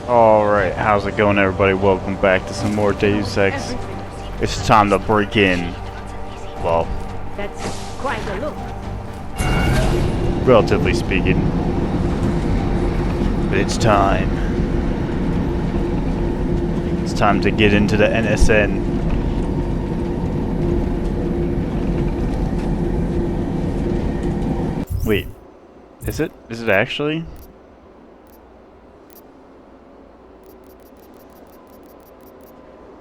Alright, how's it going, everybody? Welcome back to some more Deus Ex. It's time to break in. Well, That's quite a look. relatively speaking. But it's time. It's time to get into the NSN. Wait, is it? Is it actually?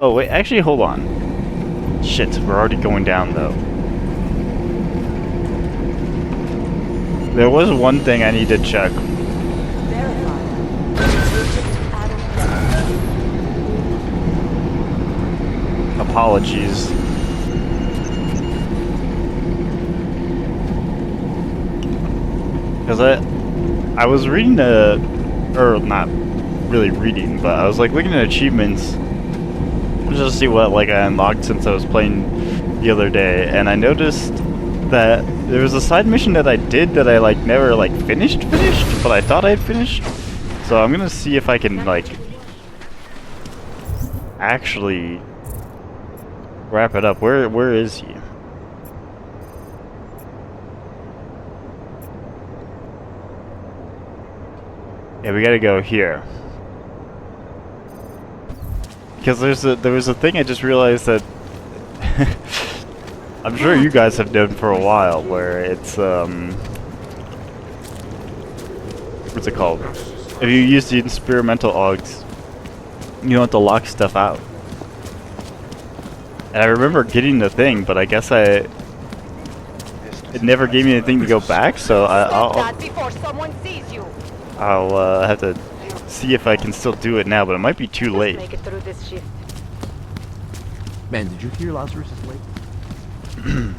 Oh wait, actually hold on. Shit, we're already going down though. There was one thing I need to check. Apologies. Because I was reading or not really reading, but I was like looking at achievements just to see what like I unlocked since I was playing the other day, and I noticed that there was a side mission that I did that I like never like finished, but I thought I had finished. So I'm gonna see if I can like actually wrap it up. Where is he? Yeah, we gotta go here. Because there was a thing I just realized that I'm sure you guys have known for a while, where it's what's it called? If you use the experimental augs, you don't have to lock stuff out. And I remember getting the thing, but I guess it never gave me anything to go back, so I'll have to see if I can still do it now, but it might be too late. Make it through this shift. Man, did you hear Lazarus is late? You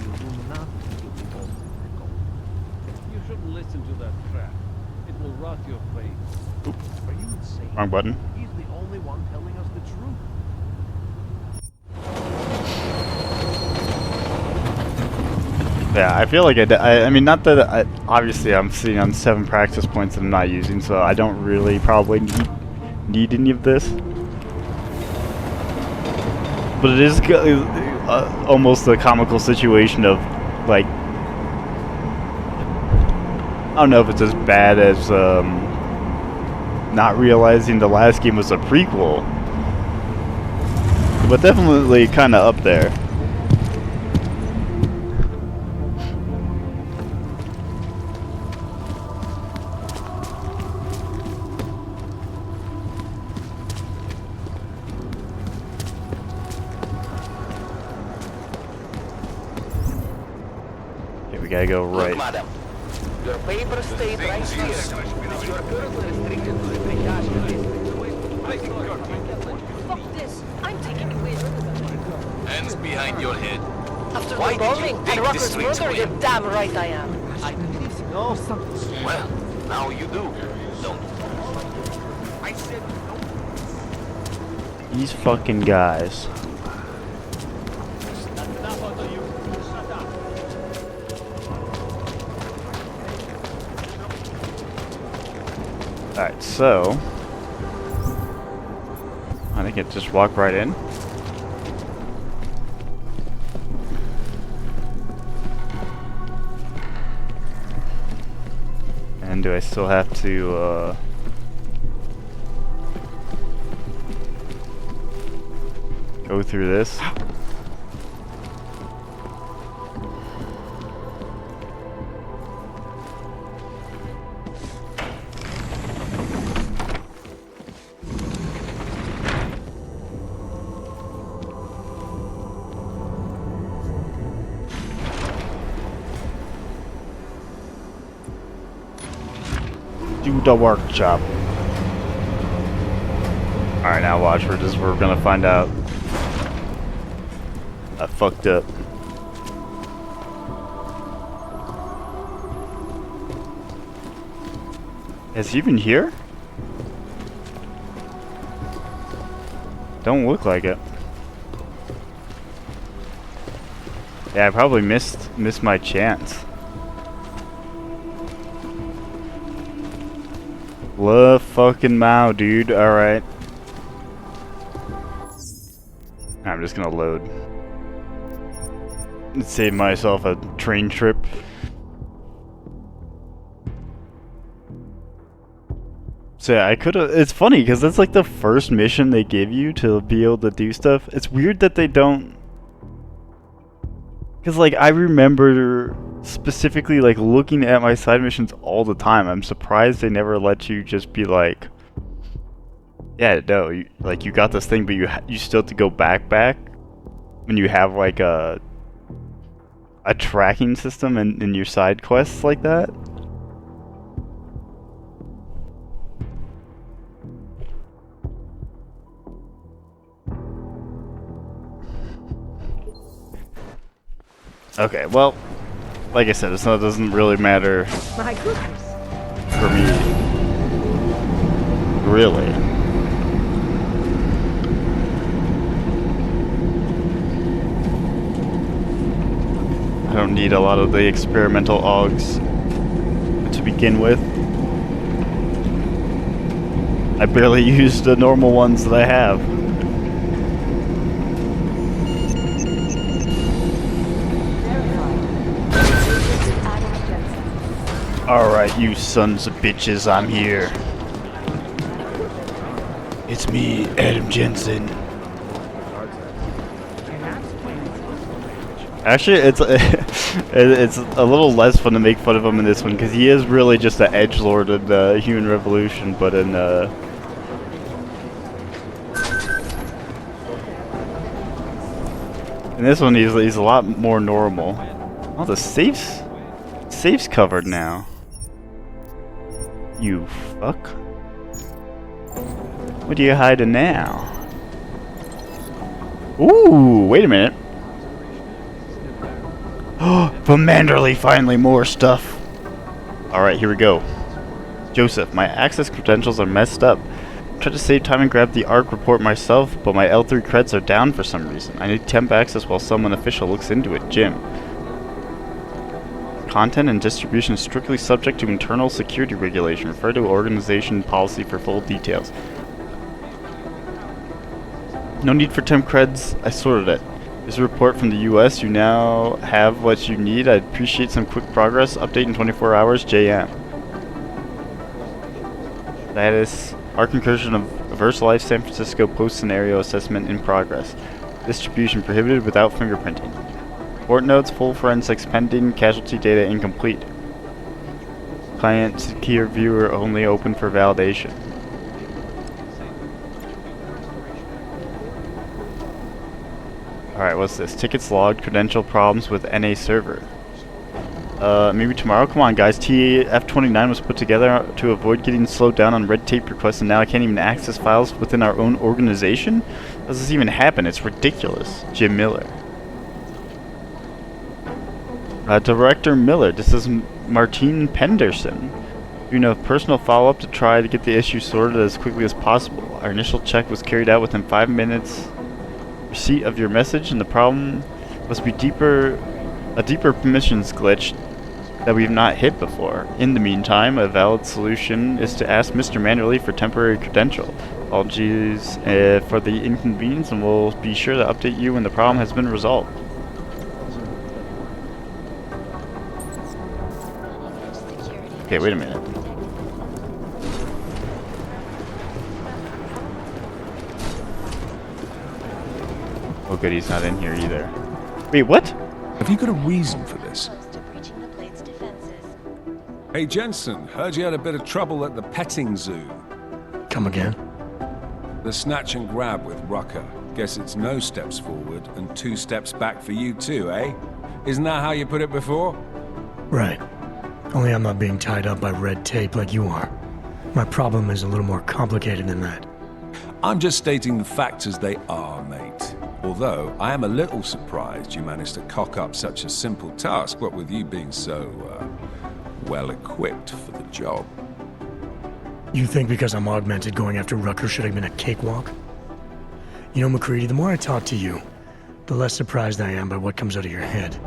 shouldn't listen to that crap. It will rot your brain. Are you insane? Wrong button. He's the only one telling us the truth. Yeah, I feel like I mean, not that obviously I'm sitting on 7 practice points that I'm not using, so I don't really probably need any of this. But it is almost a comical situation of, like, I don't know if it's as bad as not realizing the last game was a prequel, but definitely kind of up there. We gotta go right. Look, madam, your papers state right here that you are currently restricted to the triage list. Fuck this! I'm taking you in. Hands behind your head. After Why the did you bombing dig and this Rucker's streets murder, clean? you're damn right I am. No, something. Well, now you do, don't you? I said no. These fucking guys. Alright, so I think it just walk right in. And do I still have to go through this? Do the workshop. Alright, now watch, we're gonna find out. I fucked up. Is he even here? Don't look like it. Yeah, I probably missed my chance. Le fucking Mao, dude. Alright. I'm just gonna load. Save myself a train trip. So yeah, I could've. It's funny because that's like the first mission they give you to be able to do stuff. It's weird that they don't. Because like I remember specifically like looking at my side missions all the time. I'm surprised they never let you just be like, yeah, no, you, like you got this thing, but you still have to go back when you have like a tracking system in your side quests like that. Okay, well, like I said, it doesn't really matter My goodness. for me. Really. I don't need a lot of the experimental augs to begin with. I barely use the normal ones that I have. Alright, you sons of bitches, I'm here. It's me, Adam Jensen. Actually, it's it's a little less fun to make fun of him in this one because he is really just the edgelord of the Human Revolution, but in this one he's a lot more normal. Oh, the safe's covered now. You fuck. What are you hiding now? Ooh, wait a minute. From Manderley, finally more stuff. Alright, here we go. Joseph, my access credentials are messed up. I tried to save time and grab the ARC report myself, but my L3 creds are down for some reason. I need temp access while someone official looks into it. Jim. Content and distribution is strictly subject to internal security regulation. Refer to organization policy for full details. No need for temp creds. I sorted it. This report from the US. You now have what you need. I'd appreciate some quick progress. Update in 24 hours. JM. Status. Arc incursion of VersaLife San Francisco post-scenario assessment in progress. Distribution prohibited without fingerprinting. Report notes, full forensics pending, casualty data incomplete. Client secure viewer only open for validation. Alright, what's this? Tickets logged, credential problems with NA server. Maybe tomorrow? Come on guys, TF29 was put together to avoid getting slowed down on red tape requests and now I can't even access files within our own organization? How does this even happen? It's ridiculous. Jim Miller. Director Miller, this is Martine Penderson. Doing a personal follow-up to try to get the issue sorted as quickly as possible. Our initial check was carried out within 5 minutes. Receipt of your message, and the problem must be a deeper permissions glitch that we've not hit before. In the meantime, a valid solution is to ask Mr. Manderley for temporary credential. Apologies for the inconvenience, and we'll be sure to update you when the problem has been resolved. Okay, wait a minute. Oh good, he's not in here either. Wait, what? Have you got a reason for this? Hey Jensen, heard you had a bit of trouble at the petting zoo. Come again? The snatch and grab with Rucker. Guess it's no steps forward and 2 steps back for you too, eh? Isn't that how you put it before? Right. Only I'm not being tied up by red tape like you are. My problem is a little more complicated than that. I'm just stating the facts as they are, mate. Although, I am a little surprised you managed to cock up such a simple task, what with you being so, well-equipped for the job. You think because I'm augmented going after Rucker should have been a cakewalk? You know, McCready, the more I talk to you, the less surprised I am by what comes out of your head.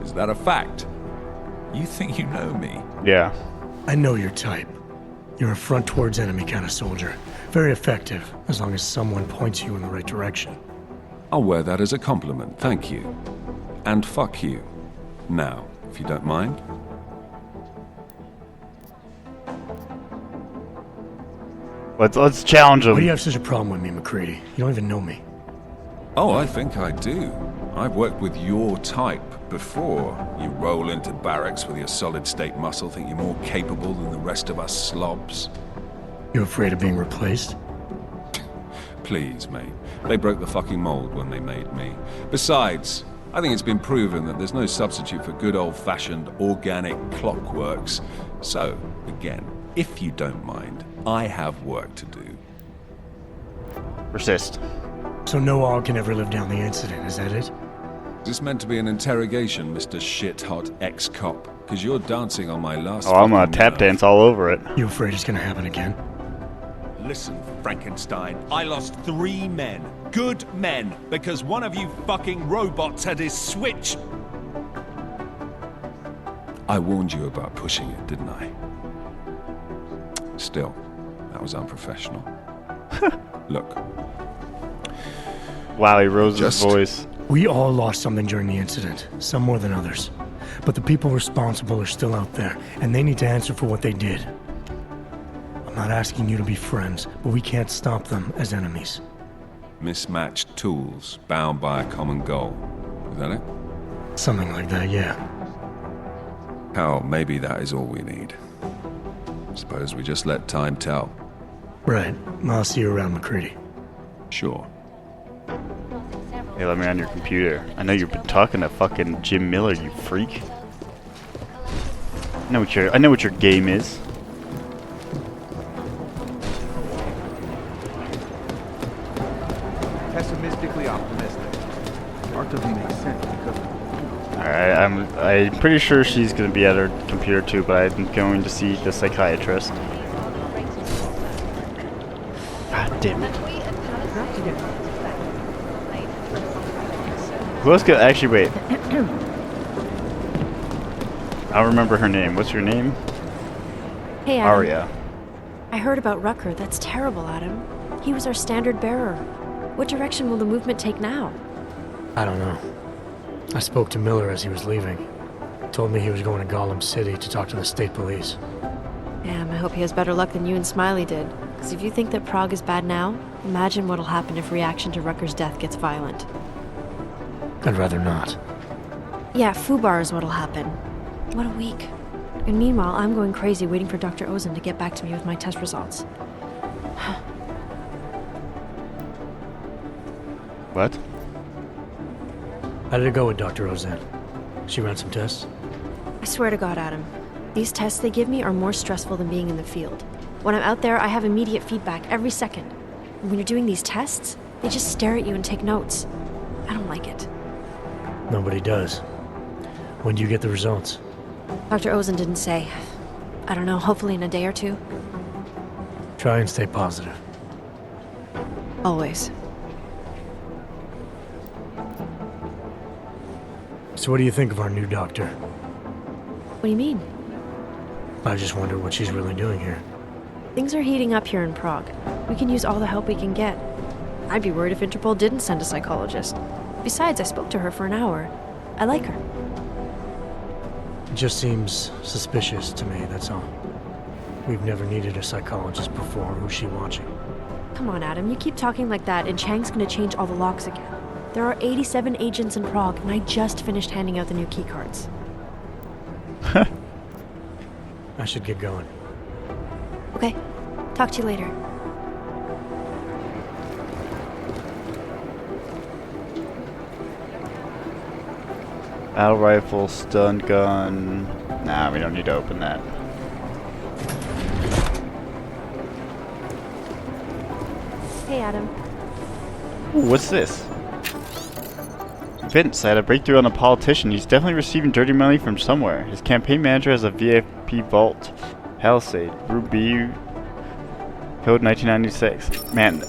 Is that a fact? You think you know me? Yeah. I know your type. You're a front towards enemy kind of soldier. Very effective, as long as someone points you in the right direction. I'll wear that as a compliment, thank you. And fuck you. Now, if you don't mind. Let's challenge him. Why do you have such a problem with me, McCready? You don't even know me. Oh, I think I do. I've worked with your type before. You roll into barracks with your solid-state muscle, think you're more capable than the rest of us slobs. You afraid of being replaced? Please, mate. They broke the fucking mold when they made me. Besides, I think it's been proven that there's no substitute for good old-fashioned organic clockworks. So, again, if you don't mind, I have work to do. Persist. So no all can ever live down the incident, is that it? Is this meant to be an interrogation, Mr. Shit-hot ex-cop? Because you're dancing on my last Oh, I'm gonna fucking tap nerve. dance all over it. You afraid it's gonna happen again? Listen, Frankenstein, I lost 3 men. Good men. Because one of you fucking robots had his switch. I warned you about pushing it, didn't I? Still, that was unprofessional. Look, Wow, he rose Just- his voice. We all lost something during the incident, some more than others. But the people responsible are still out there, and they need to answer for what they did. I'm not asking you to be friends, but we can't stop them as enemies. mismatched tools bound by a common goal. Is that it? Something like that, yeah. Hell, maybe that is all we need. Suppose we just let time tell. Right. I'll see you around, McCready. Sure. Hey, let me on your computer. I know you've been talking to fucking Jim Miller, you freak. I know what your game is. Pessimistically optimistic. Art doesn't make sense because Alright, I'm pretty sure she's gonna be at her computer too, but I'm going to see the psychiatrist. God damn it. Who else could actually wait? I'll remember her name. What's your name? Hey, Adam. Arya. I heard about Rucker. That's terrible, Adam. He was our standard bearer. What direction will the movement take now? I don't know. I spoke to Miller as he was leaving. Told me he was going to Gollum City to talk to the state police. Damn, I hope he has better luck than you and Smiley did. Because if you think that Prague is bad now, imagine what'll happen if reaction to Rucker's death gets violent. I'd rather not. Yeah, Fubar is what'll happen. What a week. And meanwhile, I'm going crazy waiting for Dr. Ozen to get back to me with my test results. What? How did it go with Dr. Ozen? She ran some tests? I swear to God, Adam, these tests they give me are more stressful than being in the field. When I'm out there, I have immediate feedback every second. And when you're doing these tests, they just stare at you and take notes. I don't like it. Nobody does. When do you get the results? Dr. Ozen didn't say. I don't know, hopefully in a day or two. Try and stay positive. Always. So what do you think of our new doctor? What do you mean? I just wonder what she's really doing here. Things are heating up here in Prague. We can use all the help we can get. I'd be worried if Interpol didn't send a psychologist. Besides, I spoke to her for an hour. I like her. It just seems suspicious to me, that's all. We've never needed a psychologist before. Who's she watching? Come on, Adam, you keep talking like that and Chang's gonna change all the locks again. There are 87 agents in Prague, and I just finished handing out the new keycards. I should get going. Okay, talk to you later. Battle rifle, stun gun. Nah, we don't need to open that. Hey, Adam. Ooh, what's this? Vince, I had a breakthrough on a politician. He's definitely receiving dirty money from somewhere. His campaign manager has a VIP vault. Palisade. Ruby. Code 1996. Man,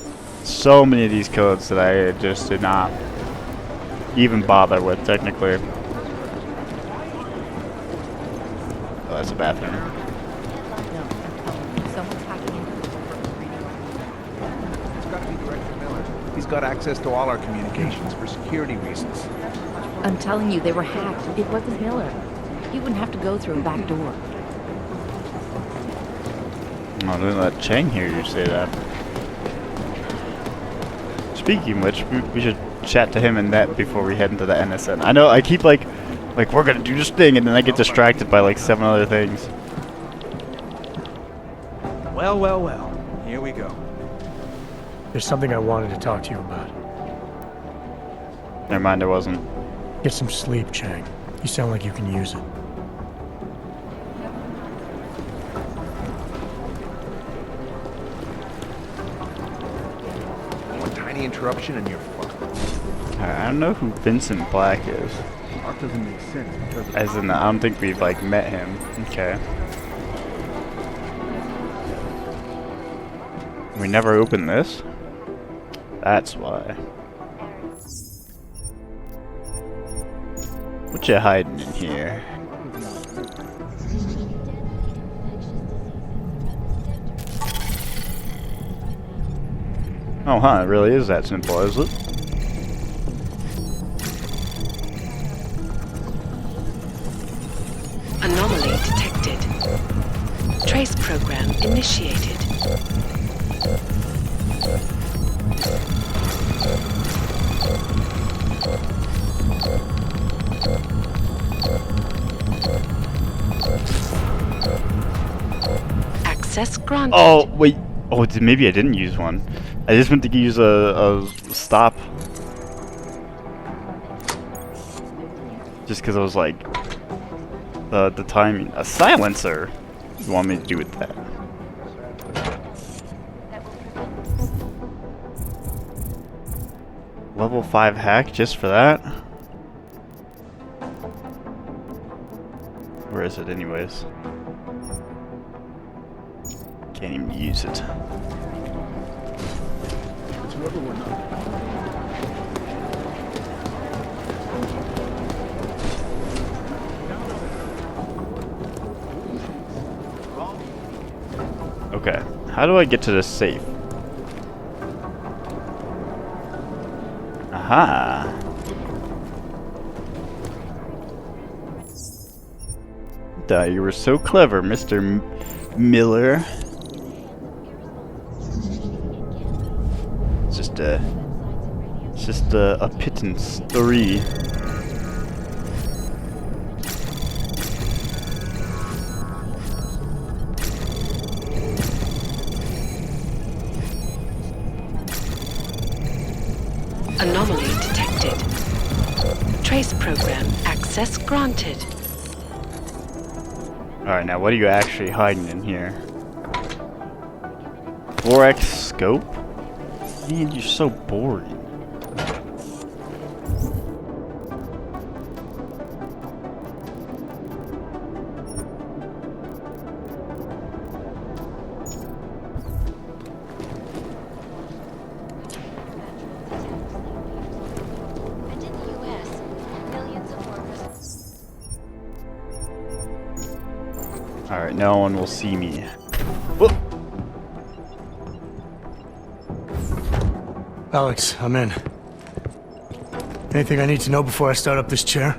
so many of these codes that I just did not even bother with, technically. Oh, that's a bathroom. Deputy Director Miller. He's got access to all our communications for security reasons. I'm telling you, they were hacked. It wasn't Miller. He wouldn't have to go through a back door. Oh, don't let Chang hear you say that. Speaking of which, we should chat to him and that before we head into the NSN. I know I keep like we're gonna do this thing, and then I get distracted by like 7 other things. Well, well, well. Here we go. There's something I wanted to talk to you about. Never mind, there wasn't. Get some sleep, Chang. You sound like you can use it. One tiny interruption and you're fucked. Alright, I don't know who Vincent Black is. That doesn't make sense because of As in, I don't think we've like met him. Okay. We never opened this. That's why. What you hiding in here? Oh, huh, it really is that simple, is it? Anomaly detected. Trace program initiated. Access granted. Oh, wait. Oh, maybe I didn't use one. I just meant to use a stop. Just because I was like, the timing. A silencer? What do you want me to do with that? Level 5 hack just for that? Where is it anyways? Can't even use it. Okay, how do I get to this safe? Aha! Duh, you were so clever, Mr. Miller. It's just a pittance 3. Anomaly detected. Trace program access granted. Alright, now what are you actually hiding in here? 4x scope? Man, you're so boring. Alright, no one will see me. Whoop. Alex, I'm in. Anything I need to know before I start up this chair?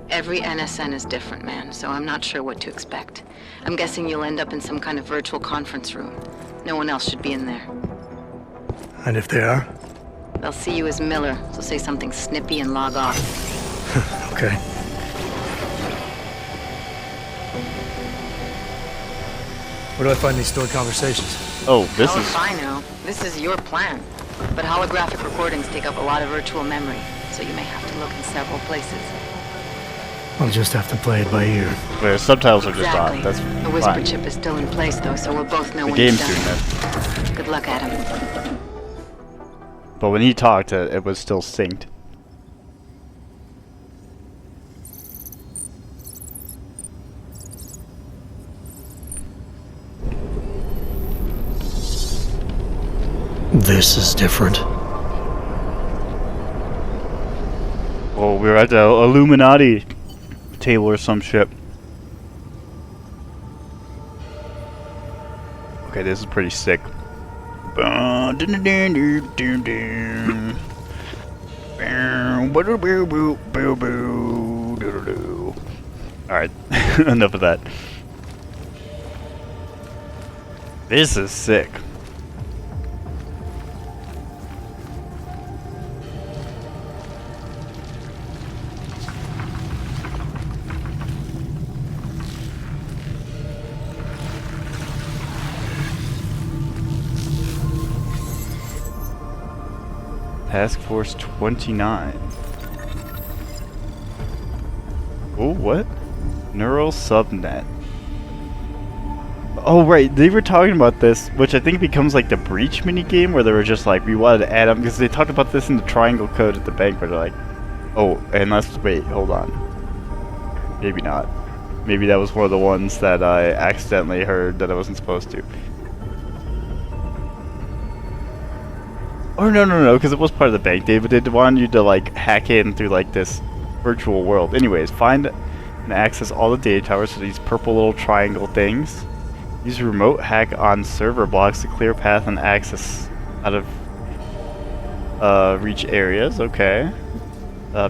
Every NSN is different, man, so I'm not sure what to expect. I'm guessing you'll end up in some kind of virtual conference room. No one else should be in there. And if they are? They'll see you as Miller, so say something snippy and log off. Okay. Where do I find these stored conversations? Oh, this Hell is... if I know. This is your plan. But holographic recordings take up a lot of virtual memory, so you may have to look in several places. I'll just have to play it by ear. The subtitles are just off. Exactly. That's The whisper fine. chip is still in place, though, so we'll both know The when game's it's doing done. that. Good luck, Adam. But when he talked, it was still synced. This is different. Oh, we were at the Illuminati table or some shit. Okay, this is pretty sick. Alright, enough of that. This is sick. Task Force 29. Oh, what? Neural subnet. Oh, right, they were talking about this, which I think becomes like the breach minigame, where they were just like, we wanted to add them, because they talked about this in the triangle code at the bank, where they're like, oh, and let's wait, hold on. Maybe not. Maybe that was one of the ones that I accidentally heard that I wasn't supposed to. Or no, because it was part of the bank, David. They wanted you to like hack in through like this virtual world. Anyways, find and access all the data towers for these purple little triangle things. Use remote hack on server blocks to clear path and access out of reach areas. Okay.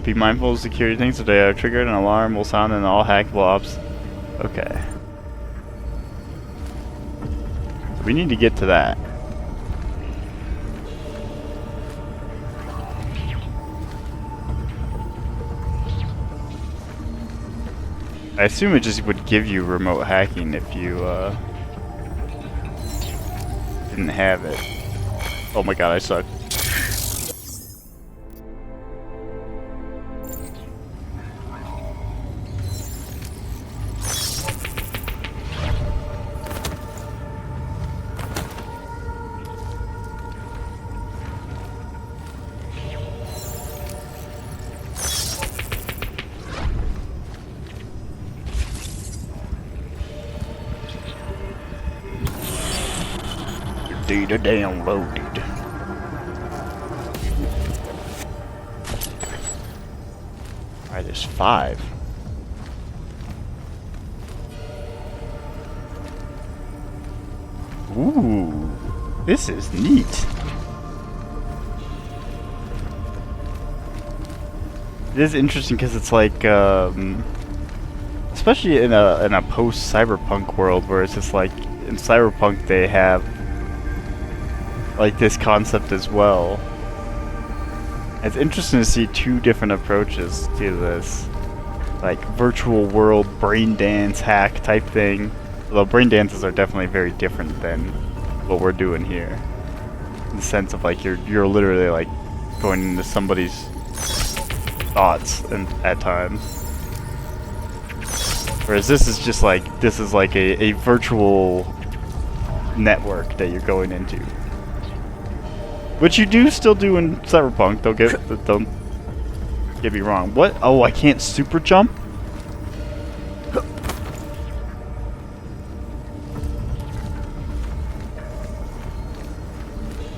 Be mindful of security things. So they are triggered, an alarm will sound and all hackable ops. Okay. So we need to get to that. I assume it just would give you remote hacking if you didn't have it. Oh my god, I suck. Data downloaded. Alright, there's 5. Ooh, this is neat. It is interesting because it's like, especially in a post-cyberpunk world where it's just like in cyberpunk they have like this concept as well. It's interesting to see 2 different approaches to this, like virtual world brain dance hack type thing. Although brain dances are definitely very different than what we're doing here, in the sense of like you're literally like going into somebody's thoughts and at times. Whereas this is just like a virtual network that you're going into. Which you do still do in Cyberpunk, don't get me wrong. What? Oh, I can't super jump?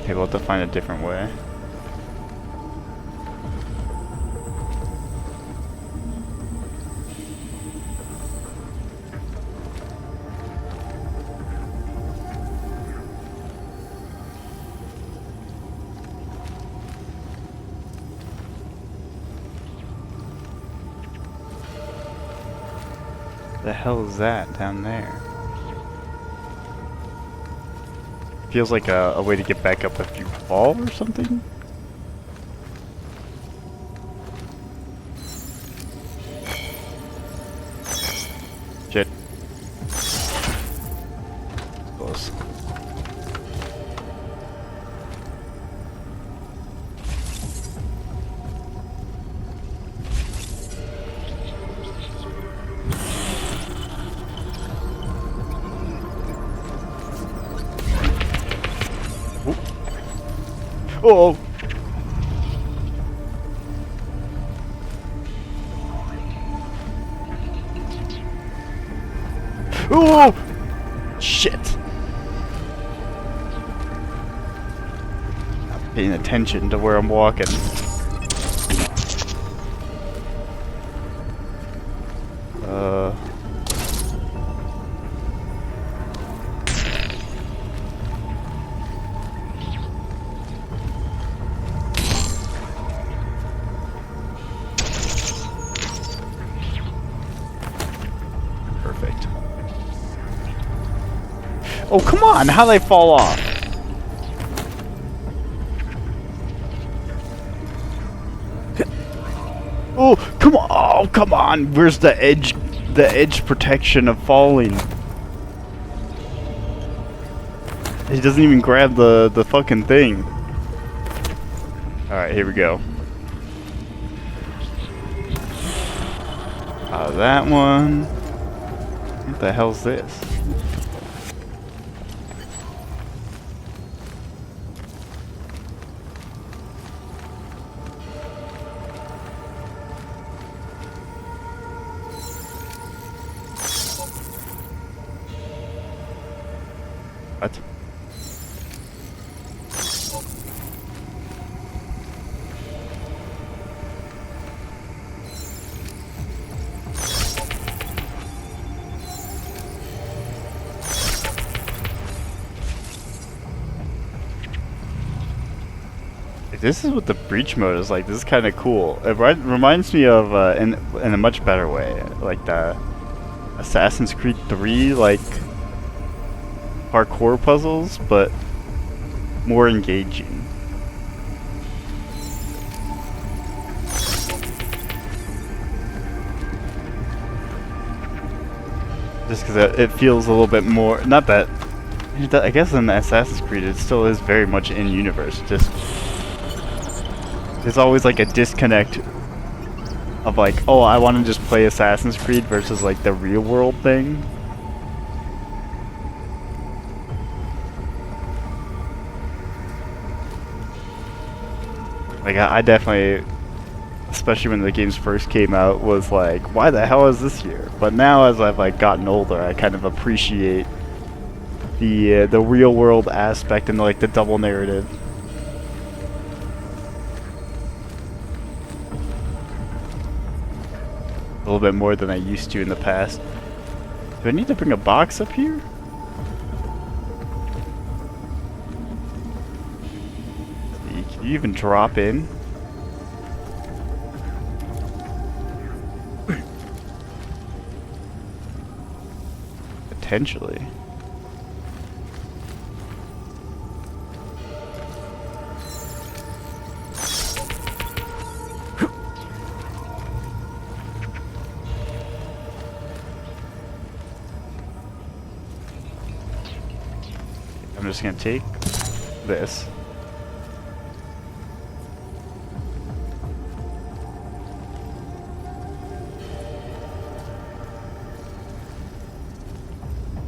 Okay, we'll have to find a different way. The hell is that down there? Feels like a way to get back up if you fall or something? Shit. Close. Oh! Oh! Shit! Not paying attention to where I'm walking. Oh, come on! How'd they fall off? Oh, come on! Oh, come on! Where's the edge? The edge protection of falling. He doesn't even grab the fucking thing. All right, here we go. That one. What the hell's this? What? This is what the breach mode is like. This is kind of cool. It reminds me of, in a much better way, like the Assassin's Creed 3, like parkour puzzles, but more engaging. Just because it feels a little bit more. Not that. I guess in Assassin's Creed, it still is very much in universe. Just. There's always like a disconnect of like, oh, I want to just play Assassin's Creed versus like the real world thing. Like I definitely, especially when the games first came out, was like, why the hell is this here? But now as I've like gotten older, I kind of appreciate the real world aspect and like the double narrative. A little bit more than I used to in the past. Do I need to bring a box up here? Can you even drop in? Potentially. I'm just gonna take this.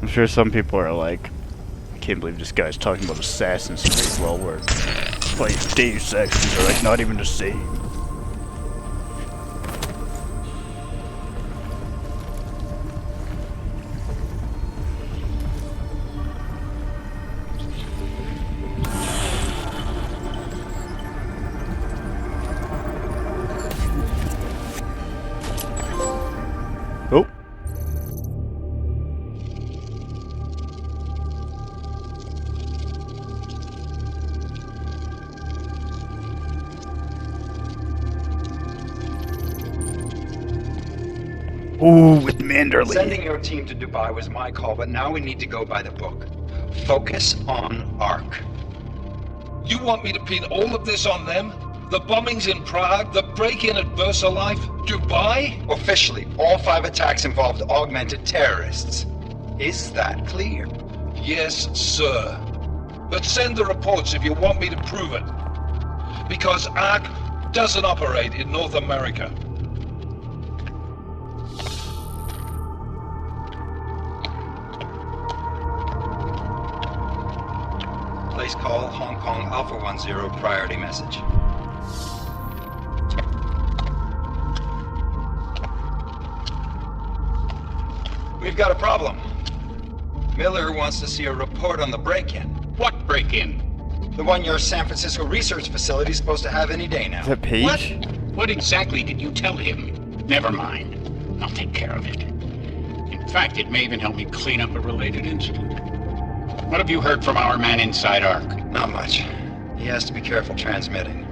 I'm sure some people are like, I can't believe this guy's talking about Assassin's Creed while we're playing Deus Ex. They're like not even the same. Oh. Ooh, with Manderley. Sending your team to Dubai was my call, but now we need to go by the book. Focus on Ark. You want me to pin all of this on them? The bombings in Prague, the break-in at VersaLife, Dubai? Officially, all 5 attacks involved augmented terrorists. Is that clear? Yes, sir. But send the reports if you want me to prove it. Because Ark doesn't operate in North America. Place call Hong Kong Alpha 10 priority message. We've got a problem. Miller wants to see a report on the break-in. What break-in? The one your San Francisco research facility is supposed to have any day now. Is that Paige? What? What exactly did you tell him? Never mind. I'll take care of it. In fact, it may even help me clean up a related incident. What have you heard from our man inside Ark? Not much. He has to be careful transmitting.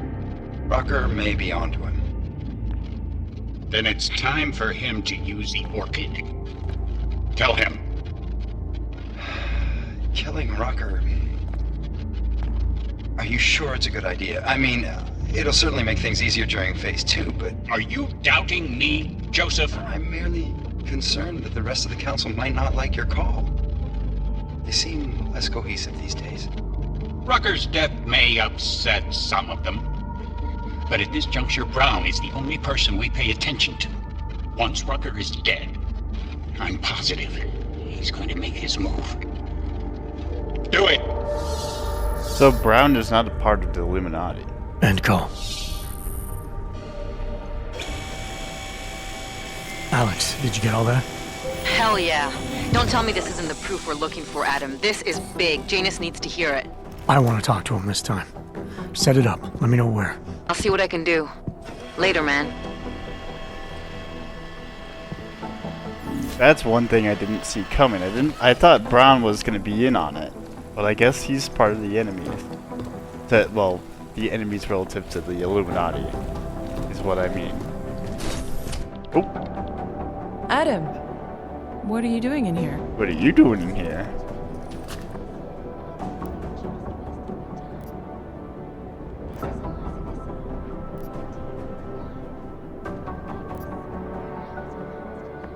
Rucker may be onto him. Then it's time for him to use the Orchid. Tell him. killing Rucker. Are you sure it's a good idea? I mean, it'll certainly make things easier during Phase 2, but... Are you doubting me, Joseph? I'm merely concerned that the rest of the council might not like your call. They seem less cohesive these days. Rucker's death may upset some of them. But at this juncture, Brown is the only person we pay attention to. Once Rucker is dead, I'm positive he's going to make his move. Do it! So Brown is not a part of the Illuminati. End call. Alex, did you get all that? Hell yeah. Don't tell me this isn't the proof we're looking for, Adam. This is big. Janus needs to hear it. I want to talk to him this time. Set it up. Let me know where. I'll see what I can do. Later, man. That's one thing I didn't see coming. I thought Brown was going to be in on it. But I guess he's part of the enemies. Well, the enemies relative to the Illuminati is what I mean. Oh. Adam, what are you doing in here? What are you doing in here?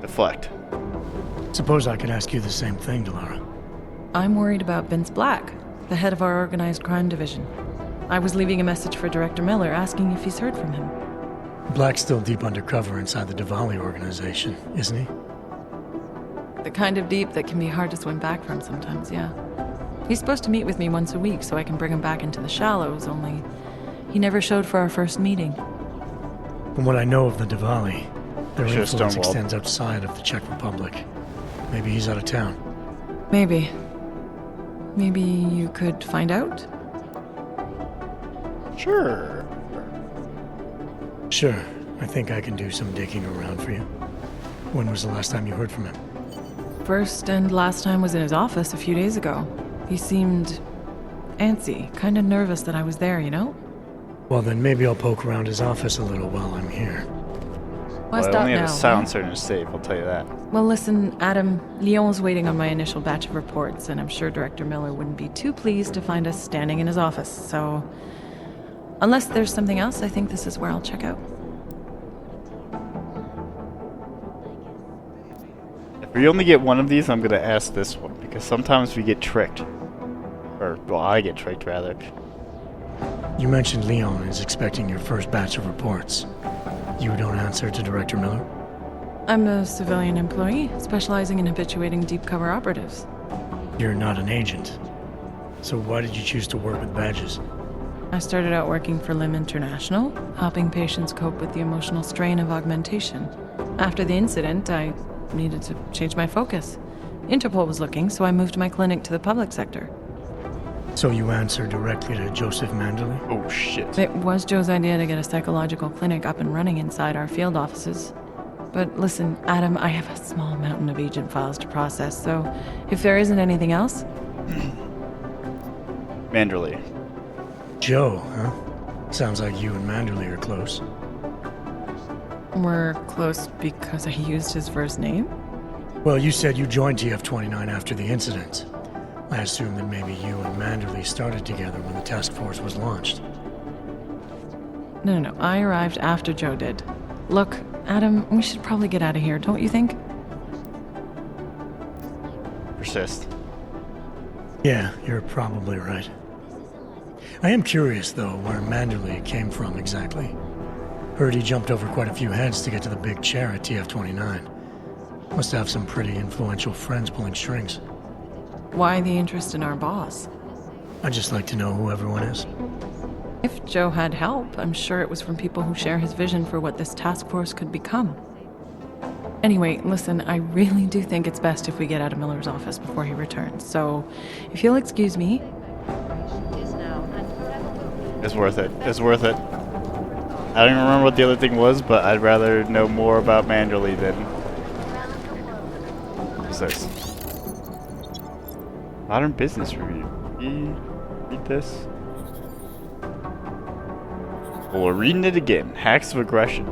Deflect. Suppose I could ask you the same thing, Delara. I'm worried about Vince Black, the head of our organized crime division. I was leaving a message for Director Miller asking if he's heard from him. Black's still deep undercover inside the Diwali organization, isn't he? The kind of deep that can be hard to swim back from sometimes, yeah. He's supposed to meet with me once a week so I can bring him back into the shallows, only he never showed for our first meeting. From what I know of the Diwali, their Should've influence stonewalled. extends outside of the Czech Republic. Maybe he's out of town. Maybe. Maybe you could find out? Sure. Sure. I think I can do some digging around for you. When was the last time you heard from him? First and last time was in his office a few days ago. He seemed antsy, kind of nervous that I was there, you know? Well, then maybe I'll poke around his office a little while I'm here. Why Well, I stop only have a now? silencer in his safe, I'll tell you that. Well, listen, Adam, Lyon's waiting on my initial batch of reports, and I'm sure Director Miller wouldn't be too pleased to find us standing in his office, so... Unless there's something else, I think this is where I'll check out. If we only get one of these, I'm gonna ask this one, because sometimes we get tricked. Or, well, I get tricked, rather. You mentioned Leon is expecting your first batch of reports. You don't answer to Director Miller? I'm a civilian employee, specializing in habituating deep cover operatives. You're not an agent. So why did you choose to work with badges? I started out working for LIM International, helping patients cope with the emotional strain of augmentation. After the incident, I needed to change my focus. Interpol was looking, so I moved my clinic to the public sector. So you answer directly to Joseph Manderley? Oh, shit. It was Joe's idea to get a psychological clinic up and running inside our field offices. But listen, Adam, I have a small mountain of agent files to process, so if there isn't anything else... Manderley. Joe, huh? Sounds like you and Manderley are close. We're close because I used his first name? Well, you said you joined TF-29 after the incident. I assume that maybe you and Manderley started together when the task force was launched. No. I arrived after Joe did. Look, Adam, we should probably get out of here, don't you think? Persist. Yeah, you're probably right. I am curious, though, where Manderley came from exactly. Heard he jumped over quite a few heads to get to the big chair at TF-29. Must have some pretty influential friends pulling strings. Why the interest in our boss? I'd just like to know who everyone is. If Joe had help, I'm sure it was from people who share his vision for what this task force could become. Anyway, listen, I really do think it's best if we get out of Miller's office before he returns, so if you'll excuse me... It's worth it. It's worth it. I don't even remember what the other thing was, but I'd rather know more about Manderley than... What's this? Modern Business Review. Read this. Well, we're reading it again. Hacks of aggression.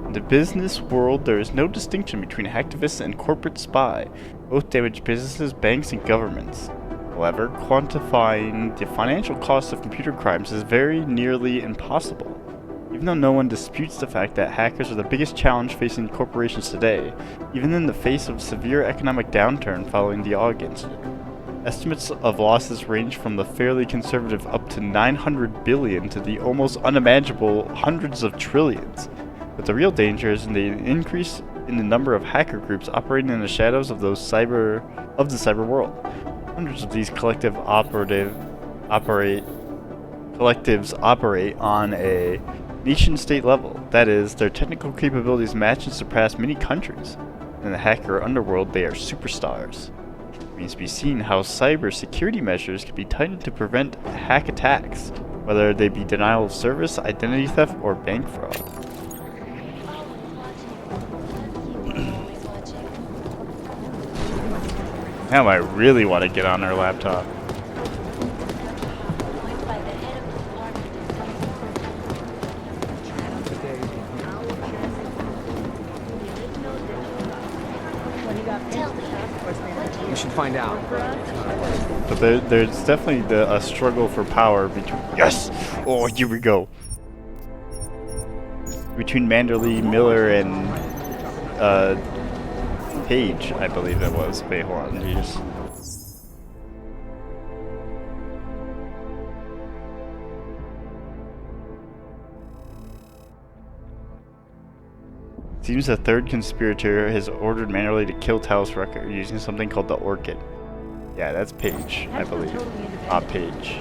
In the business world, there is no distinction between hacktivists and corporate spy. Both damage businesses, banks, and governments. However, quantifying the financial cost of computer crimes is very nearly impossible. Even though no one disputes the fact that hackers are the biggest challenge facing corporations today, even in the face of severe economic downturn following the AUG incident. Estimates of losses range from the fairly conservative up to 900 billion to the almost unimaginable hundreds of trillions. But the real danger is in the increase in the number of hacker groups operating in the shadows of the cyber world. Hundreds of these collectives operate on a nation-state level. That is, their technical capabilities match and surpass many countries. In the hacker underworld, they are superstars. It remains to be seen how cyber security measures can be tightened to prevent hack attacks, whether they be denial of service, identity theft, or bank fraud. Now I really want to get on our laptop. We should find out. But there's definitely a struggle for power between... Yes! Oh, here we go. Between Manderley, Miller, and Page, I believe it was. Wait, hold on. Jeez. Seems the third conspirator has ordered Manderley to kill Talos Rucker using something called the Orchid. Yeah, that's Page, I believe. Page.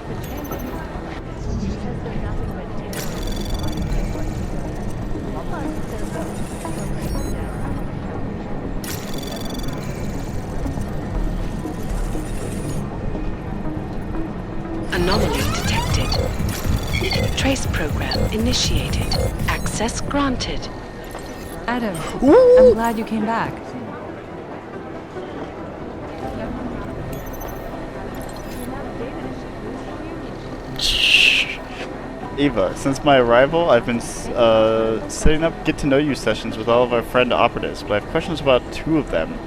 Anomaly detected. Trace program initiated. Access granted. Adam, I'm glad you came back. Ava, since my arrival, I've been setting up get-to-know-you sessions with all of our friend operatives, but I have questions about two of them.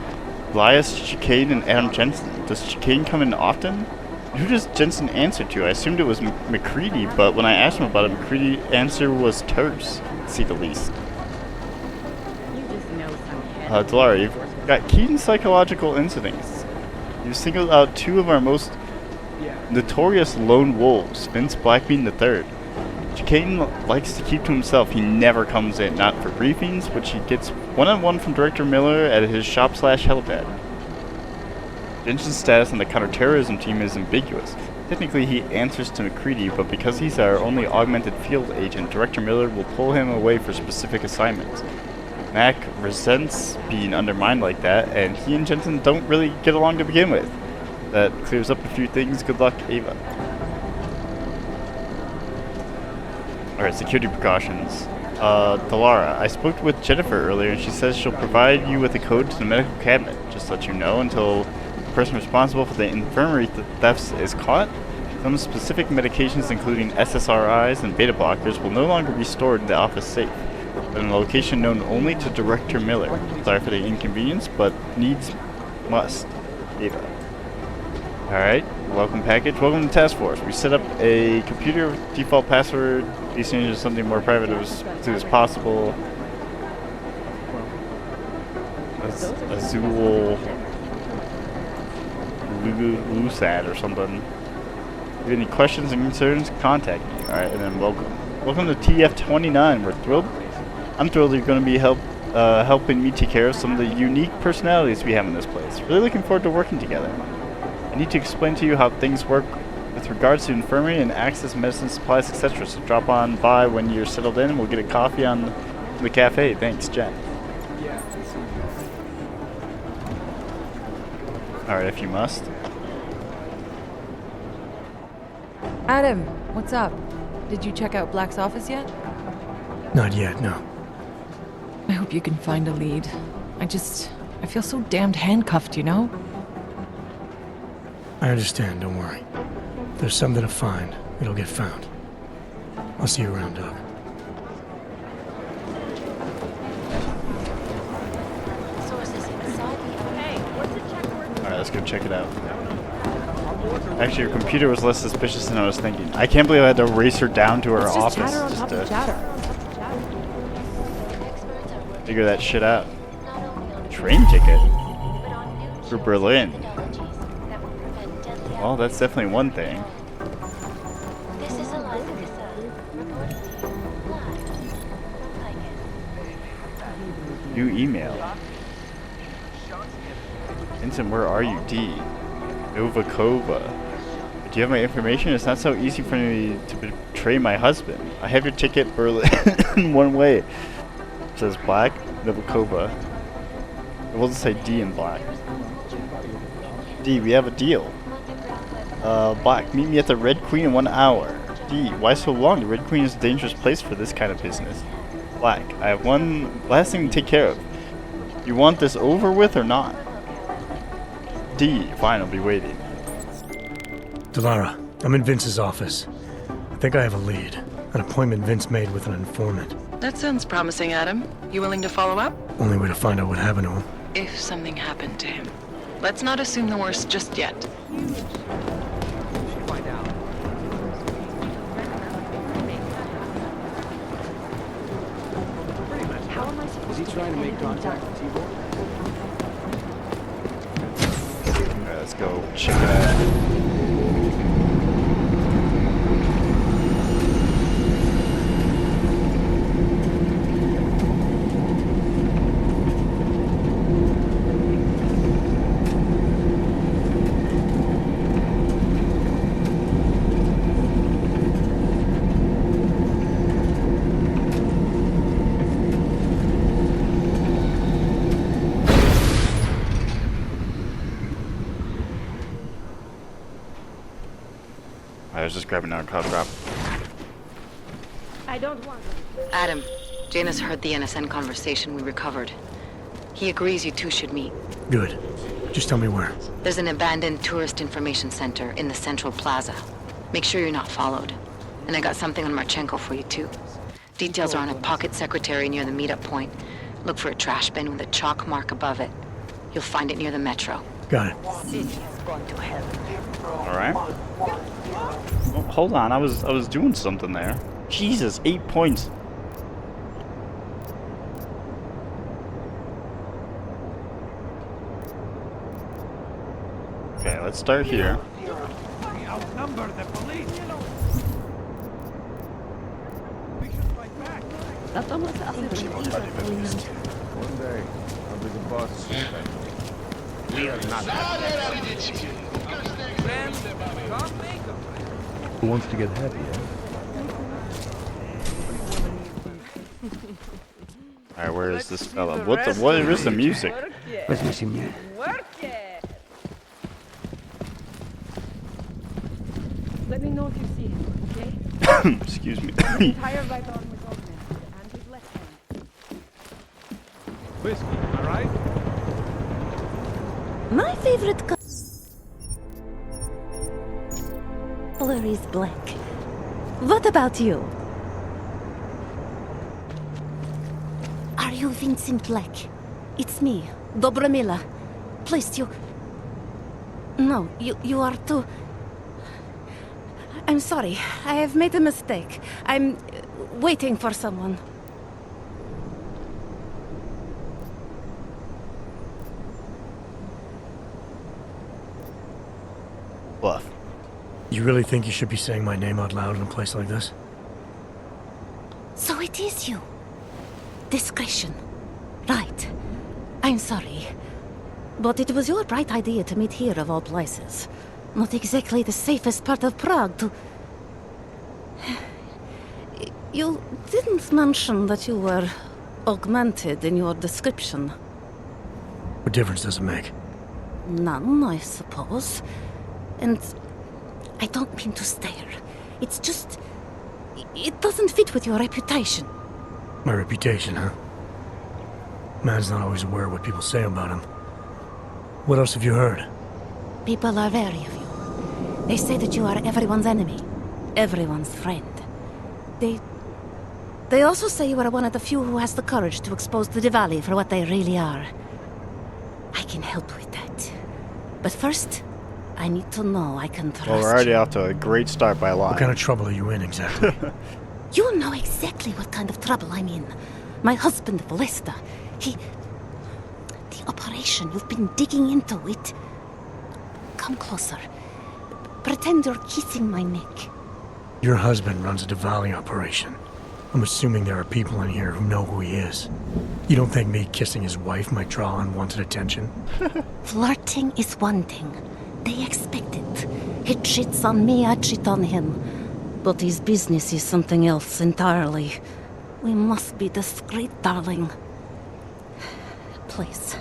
Elias Chicane and Adam Jensen. Does Chicane come in often? Who does Jensen answer to? I assumed it was McCready, but when I asked him about it, McCready's answer was terse, to say the least. Delara, you've got keen psychological instincts. You've singled out two of our most notorious lone wolves, Vince Blackbean III. Chicane likes to keep to himself. He never comes in, not for briefings, which he gets one-on-one from Director Miller at his shop/helipad. Jensen's status on the counterterrorism team is ambiguous. Technically, he answers to McCready, but because he's our only augmented field agent, Director Miller will pull him away for specific assignments. Mac resents being undermined like that, and he and Jensen don't really get along to begin with. That clears up a few things. Good luck, Ava. Alright, security precautions. Delara, I spoke with Jennifer earlier, and she says she'll provide you with a code to the medical cabinet. Just to let you know, until the person responsible for the infirmary thefts is caught, some specific medications, including SSRIs and beta blockers, will no longer be stored in the office safe, but in a location known only to Director Miller. Sorry for the inconvenience, but needs must. Ava. Alright, welcome package. Welcome to Task Force. We set up a computer with default password. These changes to something more private as soon as possible. Azul Lusat or something. If you have any questions and concerns, contact me. Alright, and then welcome. Welcome to TF29. We're thrilled. I'm thrilled you're going to be helping me take care of some of the unique personalities we have in this place. Really looking forward to working together. I need to explain to you how things work with regards to infirmary and access medicine supplies, etc. So drop on by when you're settled in and we'll get a coffee on the cafe. Thanks, Jen. Alright, if you must. Adam, what's up? Did you check out Black's office yet? Not yet, no. I hope you can find a lead. I feel so damned handcuffed, you know? I understand, don't worry. If there's something to find, it'll get found. I'll see you around, Doug. Alright, let's go check it out. Actually, her computer was less suspicious than I was thinking. I can't believe I had to race her down to her It's just office chatter on just top to of chatter. figure that shit out. Train ticket for Berlin. Well, that's definitely one thing. New email. Vincent, where are you? D. Novakova. Do you have my information? It's not so easy for me to betray my husband. I have your ticket, Berlin, one way. It says black, Novakova. We'll just say D in black. D, we have a deal. Black, meet me at the Red Queen in 1 hour. D, why so long? The Red Queen is a dangerous place for this kind of business. Black, I have one last thing to take care of. You want this over with or not? D, fine, I'll be waiting. Delara, I'm in Vince's office. I think I have a lead. An appointment Vince made with an informant. That sounds promising, Adam. You willing to follow up? Only way to find out what happened to him. If something happened to him. Let's not assume the worst just yet. Is he trying to make contact with T-Boy? Alright, let's go check it out. I was just grabbing our cloud drop. I don't want it. Adam, Janus heard the NSN conversation we recovered. He agrees you two should meet. Good. Just tell me where. There's an abandoned tourist information center in the central plaza. Make sure you're not followed. And I got something on Marchenko for you too. Details are on a pocket secretary near the meetup point. Look for a trash bin with a chalk mark above it. You'll find it near the metro. Got it. City has gone to hell. Alright. Oh, hold on, I was doing something there. Jesus, 8 points. Okay, let's start here. We outnumber the police. We should fight back. One day, I'll be the boss. We are not. Who wants to get happy, Alright, where is this fella? What is the music? Let me know if you see him, okay? Excuse me. His entire right arm was augmented, and his left hand. Whiskey, all right? My favorite color is black. What about you? Are you Vincent Black? It's me, Dobromila. Please, you... No, you are too... I'm sorry. I have made a mistake. I'm waiting for someone. Bluff. You really think you should be saying my name out loud in a place like this? So it is you. Discretion. Right. I'm sorry. But it was your bright idea to meet here of all places. Not exactly the safest part of Prague to... You didn't mention that you were augmented in your description. What difference does it make? None, I suppose. And I don't mean to stare. It's just... It doesn't fit with your reputation. My reputation, huh? Man's not always aware of what people say about him. What else have you heard? People are wary of you. They say that you are everyone's enemy. Everyone's friend. They also say you are one of the few who has the courage to expose the Diwali for what they really are. I can help with that. But first, I need to know I can trust Well, we're already you. off to a great start by lying. What kind of trouble are you in exactly? You know exactly what kind of trouble I'm in. My husband, Lester, he... The operation, you've been digging into it. Come closer. Pretend you're kissing my neck. Your husband runs a Diwali operation. I'm assuming there are people in here who know who he is. You don't think me kissing his wife might draw unwanted attention? Flirting is one thing. They expect it. He cheats on me, I cheat on him. But his business is something else entirely. We must be discreet, darling. Please,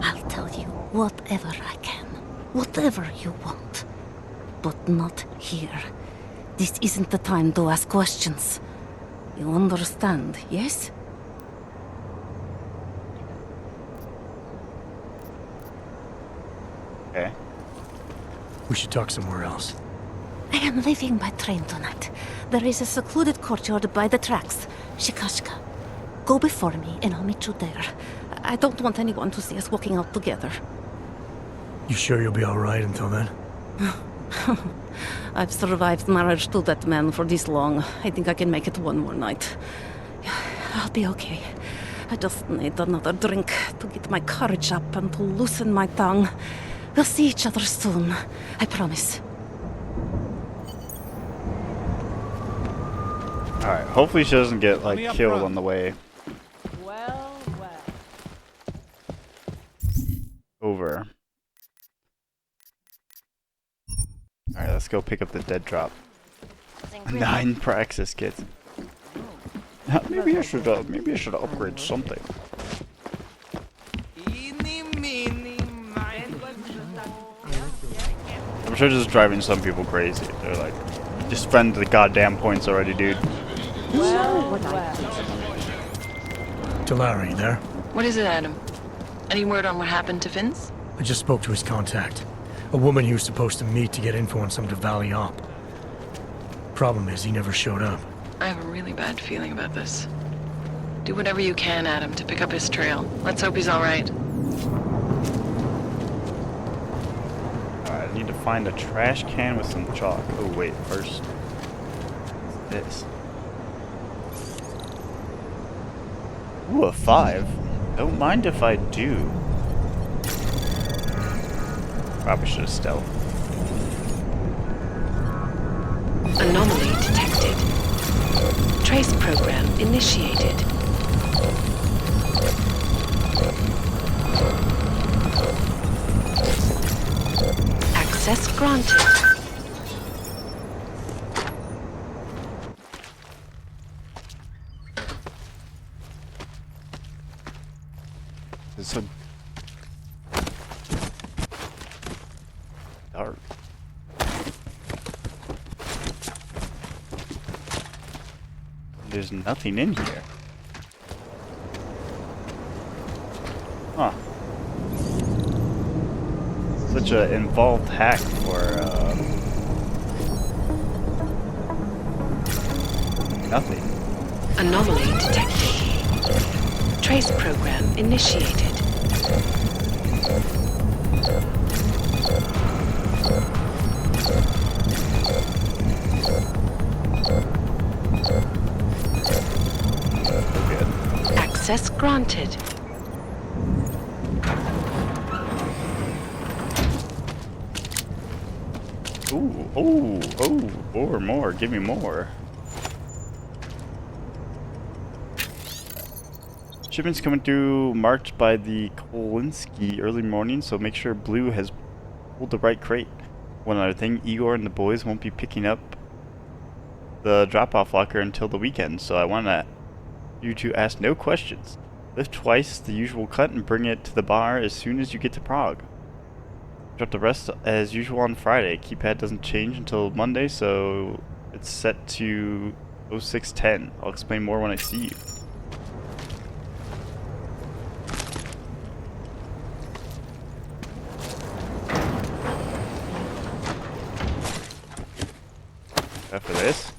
I'll tell you whatever I can. Whatever you want. But not here. This isn't the time to ask questions. You understand, yes? Okay. We should talk somewhere else. I am leaving by train tonight. There is a secluded courtyard by the tracks. Shikashka. Go before me and I'll meet you there. I don't want anyone to see us walking out together. You sure you'll be alright until then? I've survived marriage to that man for this long. I think I can make it one more night. I'll be okay. I just need another drink to get my courage up and to loosen my tongue. We'll see each other soon. I promise. Alright, hopefully she doesn't get, like, killed on the way over. Alright, let's go pick up the dead drop. 9 praxis kits. Maybe I should upgrade something. I'm sure this is driving some people crazy. They're like, just spend the goddamn points already, dude. Delary, there? What is it, Adam? Any word on what happened to Vince? I just spoke to his contact. A woman he was supposed to meet to get info on some Diwali op. Problem is, he never showed up. I have a really bad feeling about this. Do whatever you can, Adam, to pick up his trail. Let's hope he's alright. Alright, I need to find a trash can with some chalk. Oh wait, first. This. Ooh, a 5. Don't mind if I do. Probably should have stealth. Anomaly detected. Trace program initiated. Access granted. It's so dark. There's nothing in here. Huh. Such an involved hack for nothing. Anomaly detected. Trace program initiated. Access granted. Ooh, more, give me more. Shipments coming through marked by the Kolinsky early morning, so make sure Blue has pulled the right crate. One other thing, Igor and the boys won't be picking up the drop-off locker until the weekend, so I want you to ask no questions. Lift twice the usual cut and bring it to the bar as soon as you get to Prague. Drop the rest as usual on Friday. Keypad doesn't change until Monday, so it's set to 0610. I'll explain more when I see you. After this.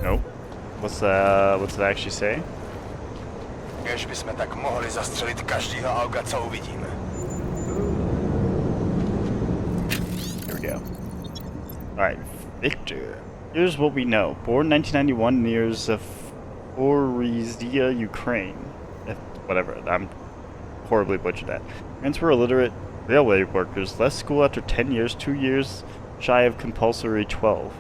Nope. What's it actually say? Kež bychom tak mohli zastřelit každýho auga, co uvidíme. Here we go. Alright, Victor. Here's what we know. Born 1991 near Zaporizhia, Ukraine. Whatever, I'm horribly butchered that. Parents were illiterate railway workers. Left school after 10 years, 2 years shy of compulsory 12.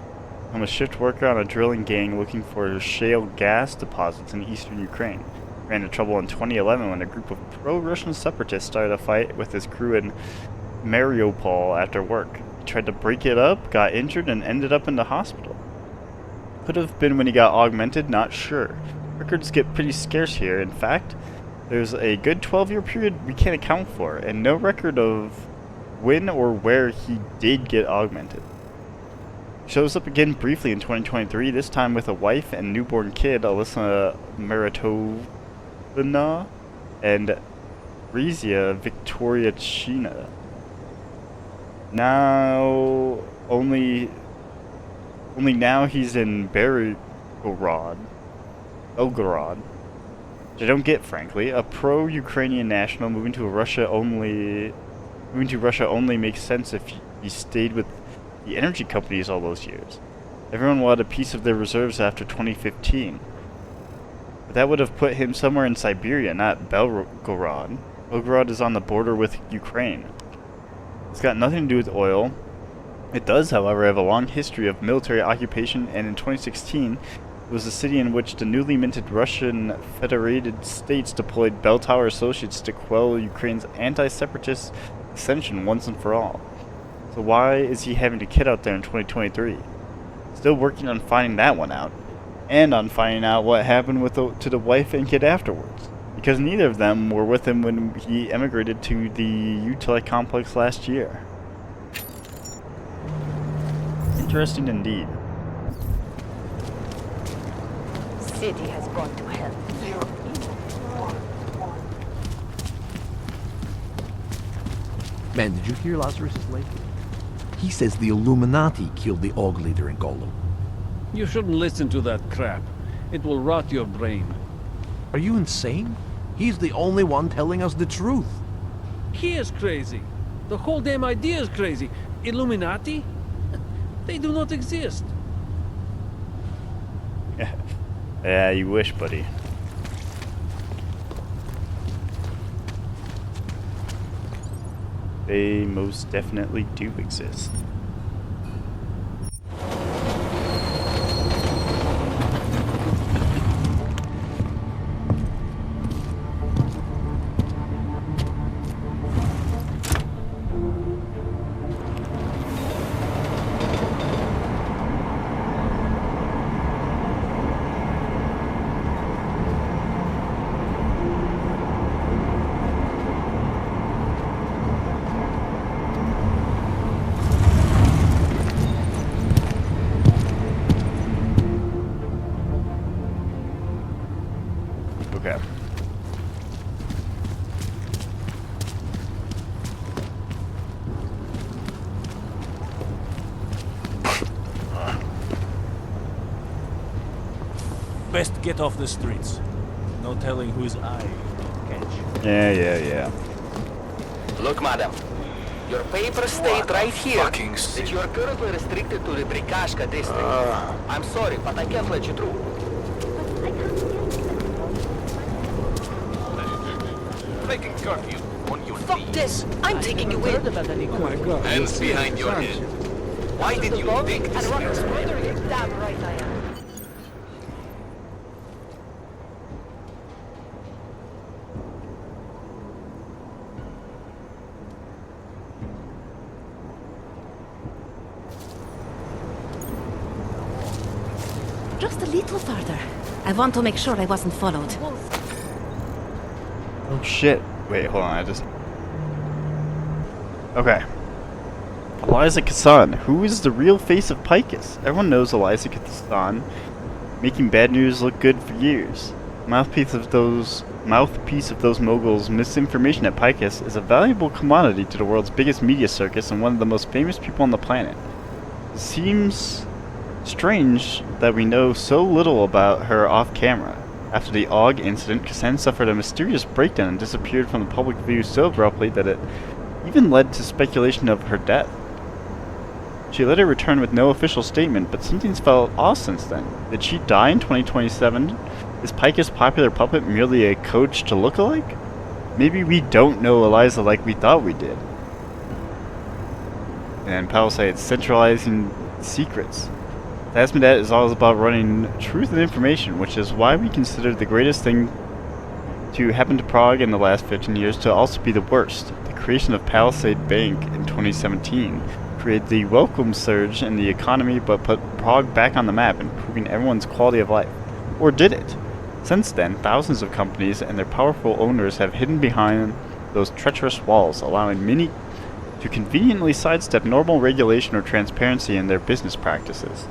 I'm a shift worker on a drilling gang looking for shale gas deposits in eastern Ukraine. Ran into trouble in 2011 when a group of pro-Russian separatists started a fight with his crew in Mariupol after work. He tried to break it up, got injured, and ended up in the hospital. Could have been when he got augmented, not sure. Records get pretty scarce here. In fact, there's a good 12-year period we can't account for, and no record of when or where he did get augmented. Shows up again briefly in 2023, this time with a wife and newborn kid, Alyssa Maritovna and Rizia Victoriachina. Now, only now he's in Belgorod. Which I don't get, frankly. A pro-Ukrainian national moving to Russia only makes sense if he stayed with the energy companies all those years. Everyone wanted a piece of their reserves after 2015. But that would have put him somewhere in Siberia, not Belgorod. Belgorod is on the border with Ukraine. It's got nothing to do with oil. It does, however, have a long history of military occupation, and in 2016, it was the city in which the newly minted Russian Federated States deployed Bell Tower Associates to quell Ukraine's anti-separatist ascension once and for all. So why is he having a kid out there in 2023? Still working on finding that one out, and on finding out what happened to the wife and kid afterwards. Because neither of them were with him when he emigrated to the Utah complex last year. Interesting indeed. City has gone to hell. Man, did you hear Lazarus is late? He says the Illuminati killed the org leader in Golem. You shouldn't listen to that crap. It will rot your brain. Are you insane? He's the only one telling us the truth. He is crazy. The whole damn idea is crazy. Illuminati? They do not exist. Yeah, you wish, buddy. They most definitely do exist. Okay. Best get off the streets. No telling whose eye will catch. Yeah. Look, madam. Your papers state right here that you are currently restricted to the Brikashka district. I'm sorry, but I can't let you through. Breaking curfew on your Fuck this! I'm taking you in! Oh my god. hands behind your head. Why did you think And this? Ruckus murdering you? Damn right I am. Just a little further. I want to make sure I wasn't followed. Oh shit. Wait, hold on, I just... Okay. Eliza Kassan, who is the real face of Picus? Everyone knows Eliza Kassan, making bad news look good for years. Mouthpiece of those moguls' misinformation at Picus is a valuable commodity to the world's biggest media circus and one of the most famous people on the planet. It seems strange that we know so little about her off-camera. After the AUG incident, Kassan suffered a mysterious breakdown and disappeared from the public view so abruptly that it even led to speculation of her death. She later returned with no official statement, but something's felt off since then. Did she die in 2027? Is Picus' popular puppet merely a coach to look alike? Maybe we don't know Eliza like we thought we did. And Palisades centralizing secrets. Tasmadet is all about running truth and information, which is why we consider the greatest thing to happen to Prague in the last 15 years to also be the worst. The creation of Palisade Bank in 2017 created the welcome surge in the economy but put Prague back on the map, improving everyone's quality of life. Or did it? Since then, thousands of companies and their powerful owners have hidden behind those treacherous walls, allowing many to conveniently sidestep normal regulation or transparency in their business practices.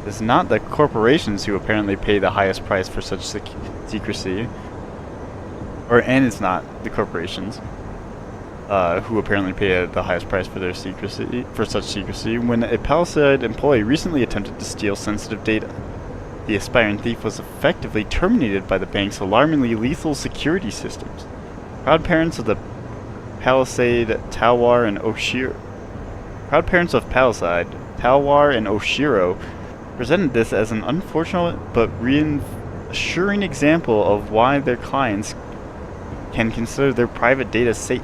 It's not the corporations who apparently pay the highest price for such secrecy, and it's not the corporations who apparently pay the highest price for their secrecy, for such secrecy, when a Palisade employee recently attempted to steal sensitive data. The aspiring thief was effectively terminated by the bank's alarmingly lethal security systems. Proud parents of Palisade, Talwar, and Oshiro presented this as an unfortunate but reassuring example of why their clients can consider their private data safe.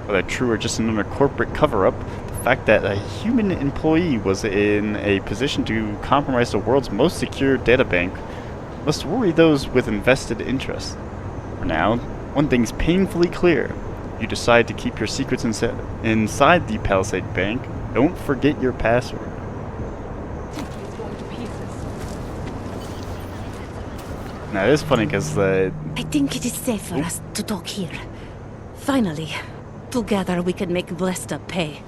Whether true or just another corporate cover-up, the fact that a human employee was in a position to compromise the world's most secure data bank must worry those with invested interests. For now, one thing's painfully clear. You decide to keep your secrets inside the Palisade Bank, don't forget your password. Now, it is funny because I think it is safe for us to talk here. Finally, together we can make Vlasta pay.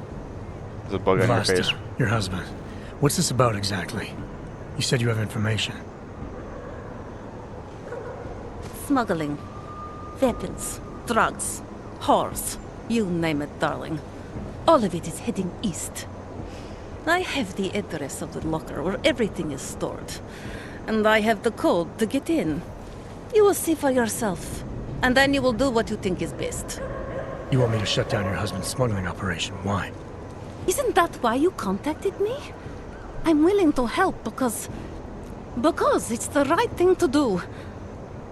There's a bug on your face. Your husband. What's this about exactly? You said you have information. Smuggling. Weapons. Drugs. Whores. You name it, darling. All of it is heading east. I have the address of the locker where everything is stored. And I have the code to get in. You will see for yourself. And then you will do what you think is best. You want me to shut down your husband's smuggling operation? Why? Isn't that why you contacted me? I'm willing to help because it's the right thing to do.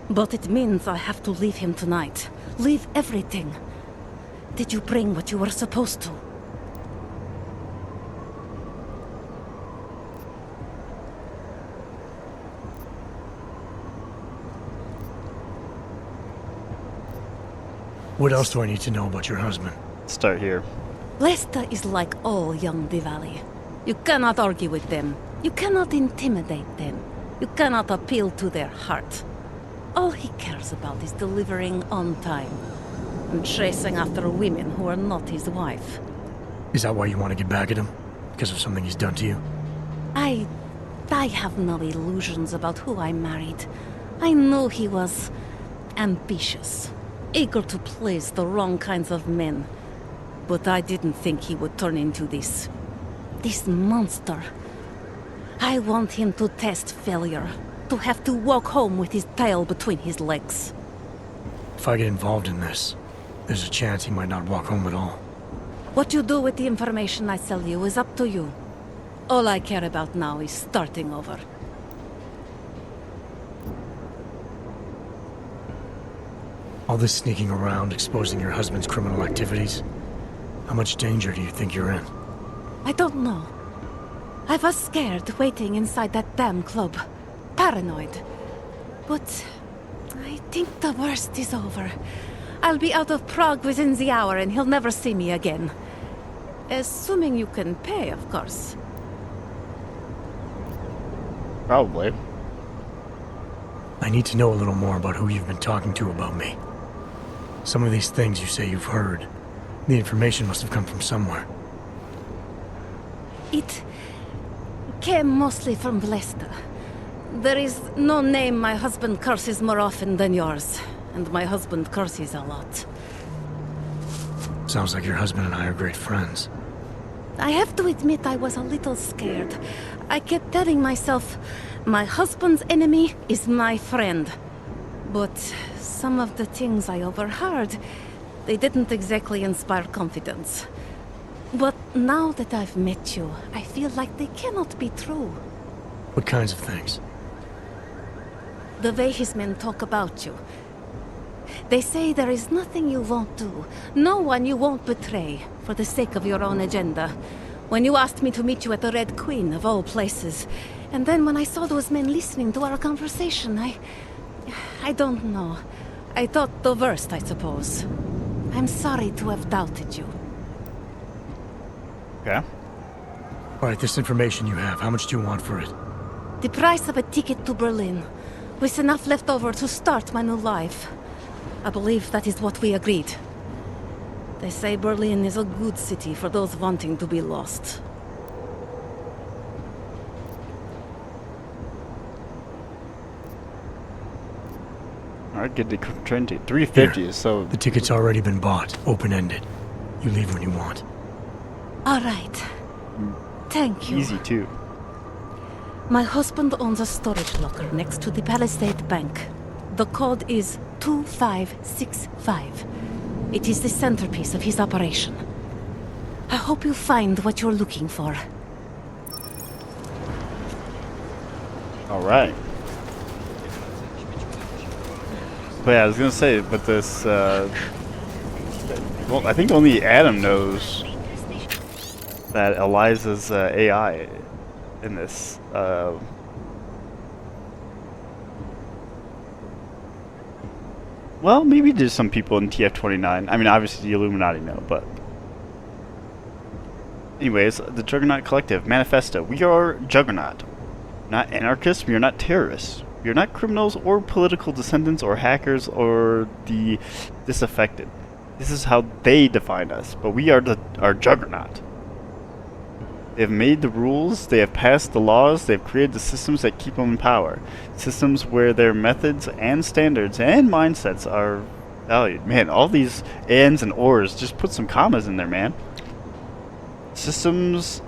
But it means I have to leave him tonight. Leave everything. Did you bring what you were supposed to? What else do I need to know about your husband? Start here. Lesta is like all young Diwali. You cannot argue with them. You cannot intimidate them. You cannot appeal to their heart. All he cares about is delivering on time and chasing after women who are not his wife. Is that why you want to get back at him? Because of something he's done to you? I have no illusions about who I married. I know he was ambitious, eager to please the wrong kinds of men. But I didn't think he would turn into this monster. I want him to test failure, to have to walk home with his tail between his legs. If I get involved in this, there's a chance he might not walk home at all. What you do with the information I sell you is up to you. All I care about now is starting over. All this sneaking around, exposing your husband's criminal activities. How much danger do you think you're in? I don't know. I was scared waiting inside that damn club. Paranoid. But I think the worst is over. I'll be out of Prague within the hour and he'll never see me again. Assuming you can pay, of course. Probably. I need to know a little more about who you've been talking to about me. Some of these things you say you've heard. The information must have come from somewhere. It came mostly from Blesta. There is no name my husband curses more often than yours, and my husband curses a lot. Sounds like your husband and I are great friends. I have to admit I was a little scared. I kept telling myself, my husband's enemy is my friend. But some of the things I overheard, they didn't exactly inspire confidence. But now that I've met you, I feel like they cannot be true. What kinds of things? The way his men talk about you. They say there is nothing you won't do, no one you won't betray, for the sake of your own agenda. When you asked me to meet you at the Red Queen, of all places, and then when I saw those men listening to our conversation, I don't know. I thought the worst, I suppose. I'm sorry to have doubted you. Yeah. Alright, this information you have, how much do you want for it? The price of a ticket to Berlin, with enough left over to start my new life. I believe that is what we agreed. They say Berlin is a good city for those wanting to be lost. Alright, get the train ticket. 350, so... The ticket's already been bought, open-ended. You leave when you want. All right. Thank you. Easy, too. My husband owns a storage locker next to the Palisade Bank. The code is 2565. It is the centerpiece of his operation. I hope you find what you're looking for. Alright. But yeah, I was gonna say, but this, well, I think only Adam knows that Eliza's AI in this, well, maybe there's some people in TF-29. I mean, obviously the Illuminati know, but... Anyways, the Juggernaut Collective, Manifesto. We are Juggernaut. Not anarchists, we are not terrorists. We are not criminals or political descendants or hackers or the disaffected. This is how they define us, but we are our Juggernaut. They have made the rules, they have passed the laws, they have created the systems that keep them in power. Systems where their methods and standards and mindsets are valued. Man, all these ands and ors, just put some commas in there, man. Systems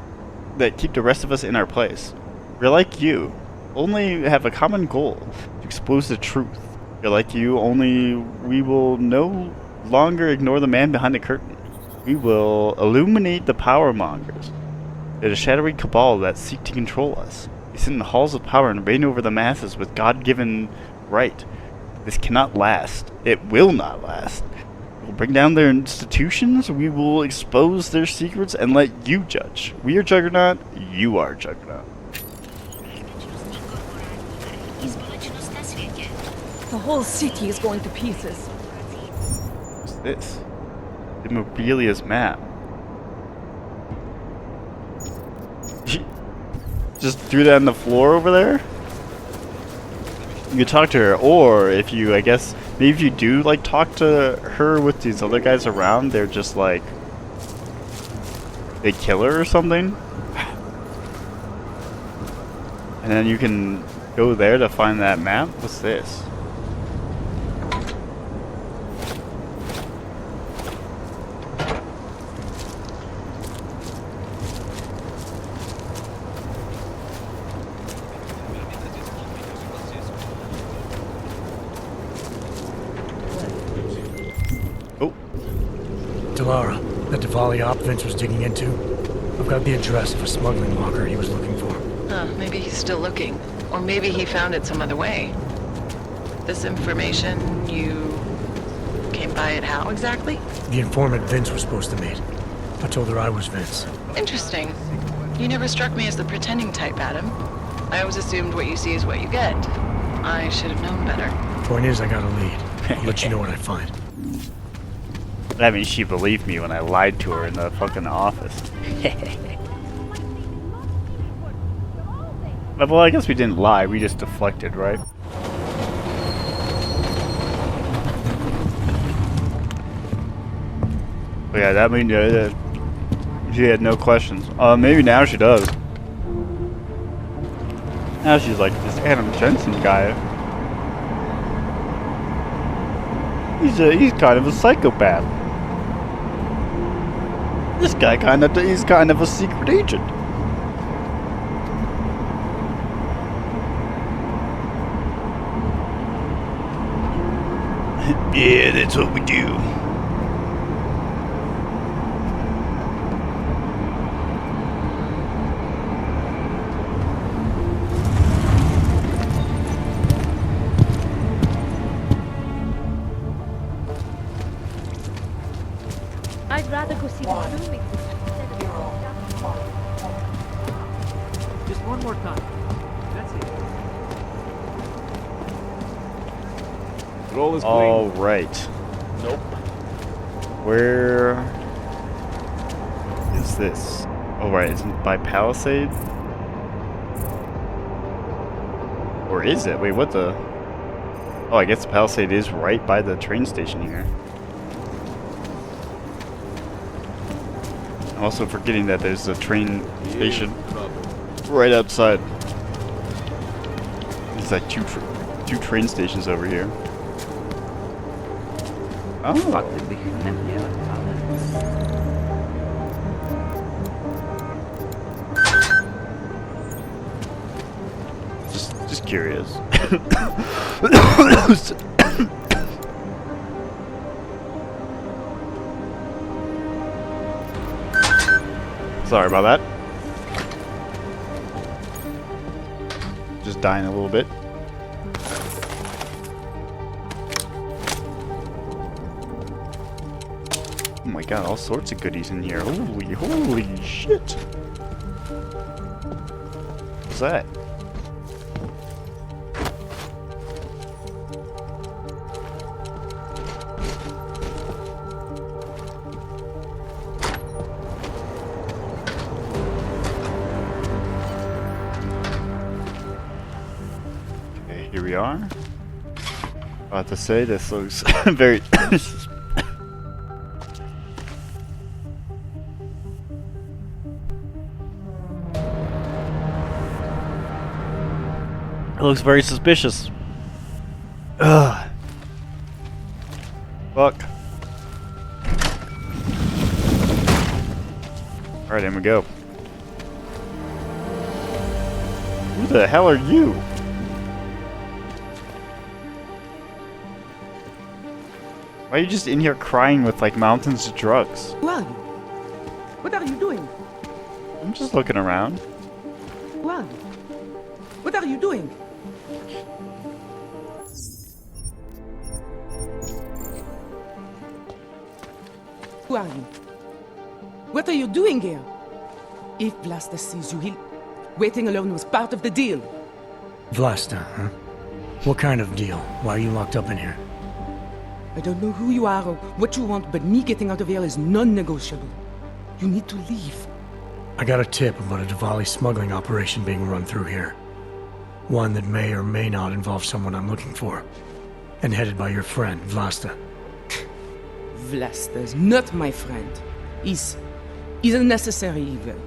that keep the rest of us in our place. We're like you, only have a common goal, to expose the truth. We're like you, only we will no longer ignore the man behind the curtain. We will illuminate the power mongers. They're the shadowy cabal that seek to control us. They sit in the halls of power and reign over the masses with God-given right. This cannot last. It will not last. We'll bring down their institutions, we will expose their secrets, and let you judge. We are Juggernaut, you are Juggernaut. The whole city is going to pieces. What's this? Immobilia's map. Just threw that on the floor over there? You could talk to her, or if you, I guess, maybe if you do, like, talk to her with these other guys around, they're just, like, they kill her or something? And then you can go there to find that map? What's this? Delara, that Diwali op Vince was digging into. I've got the address of a smuggling locker he was looking for. Maybe he's still looking. Or maybe he found it some other way. This information, you came by it how exactly? The informant Vince was supposed to meet. I told her I was Vince. Interesting. You never struck me as the pretending type, Adam. I always assumed what you see is what you get. I should have known better. Point is, I got a lead. I'll let you know what I find. I mean, she believed me when I lied to her in the fucking office. Well, I guess we didn't lie, we just deflected, right? But yeah, that means She had no questions. Maybe now she does. Now she's like, this Adam Jensen guy. He's kind of a psychopath. This guy he's kind of a secret agent. Yeah, that's what we do. I'd rather go see the movie. Just one more time. That's it. Roll is clean. All right. Nope. Where is this? Oh, right. Isn't it by Palisade? Or is it? Wait, what the? Oh, I guess the Palisade is right by the train station here. I'm also forgetting that there's a train station right outside. There's like two train stations over here. Oh. Just curious. Sorry about that. Just dying a little bit. Oh my god, all sorts of goodies in here. Holy shit. What's that? Okay, here we are. About to say, this looks very... It looks very suspicious. Ugh. Fuck. Alright, in we go. Who the hell are you? Why are you just in here crying with like mountains of drugs? Who are you? What are you doing? I'm just looking around. Who are you? What are you doing? Who are you? What are you doing here? If Vlasta sees you, he'll... Waiting alone was part of the deal. Vlasta, huh? What kind of deal? Why are you locked up in here? I don't know who you are or what you want, but me getting out of here is non-negotiable. You need to leave. I got a tip about a Diwali smuggling operation being run through here. One that may or may not involve someone I'm looking for. And headed by your friend, Vlasta. Vlasta's not my friend. He's a necessary evil.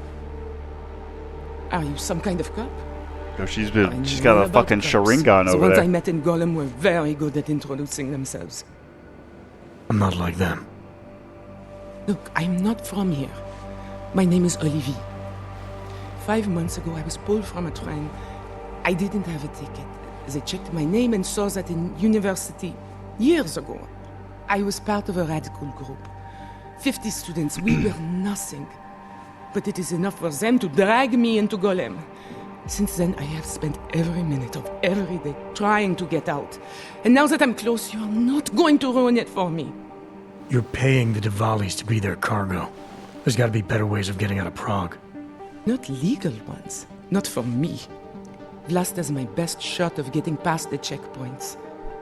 Are you some kind of cop? Oh, she's got a fucking Sharingan the over ones there. I met in Golem were very good at introducing themselves. I'm not like them. Look, I'm not from here. My name is Olivier. 5 months ago, I was pulled from a train. I didn't have a ticket. They checked my name and saw that in university years ago. I was part of a radical group. 50 students, we were nothing. But it is enough for them to drag me into Golem. Since then, I have spent every minute of every day trying to get out. And now that I'm close, you're not going to ruin it for me. You're paying the Diwalis to be their cargo. There's gotta be better ways of getting out of Prague. Not legal ones. Not for me. Vlasta's my best shot of getting past the checkpoints.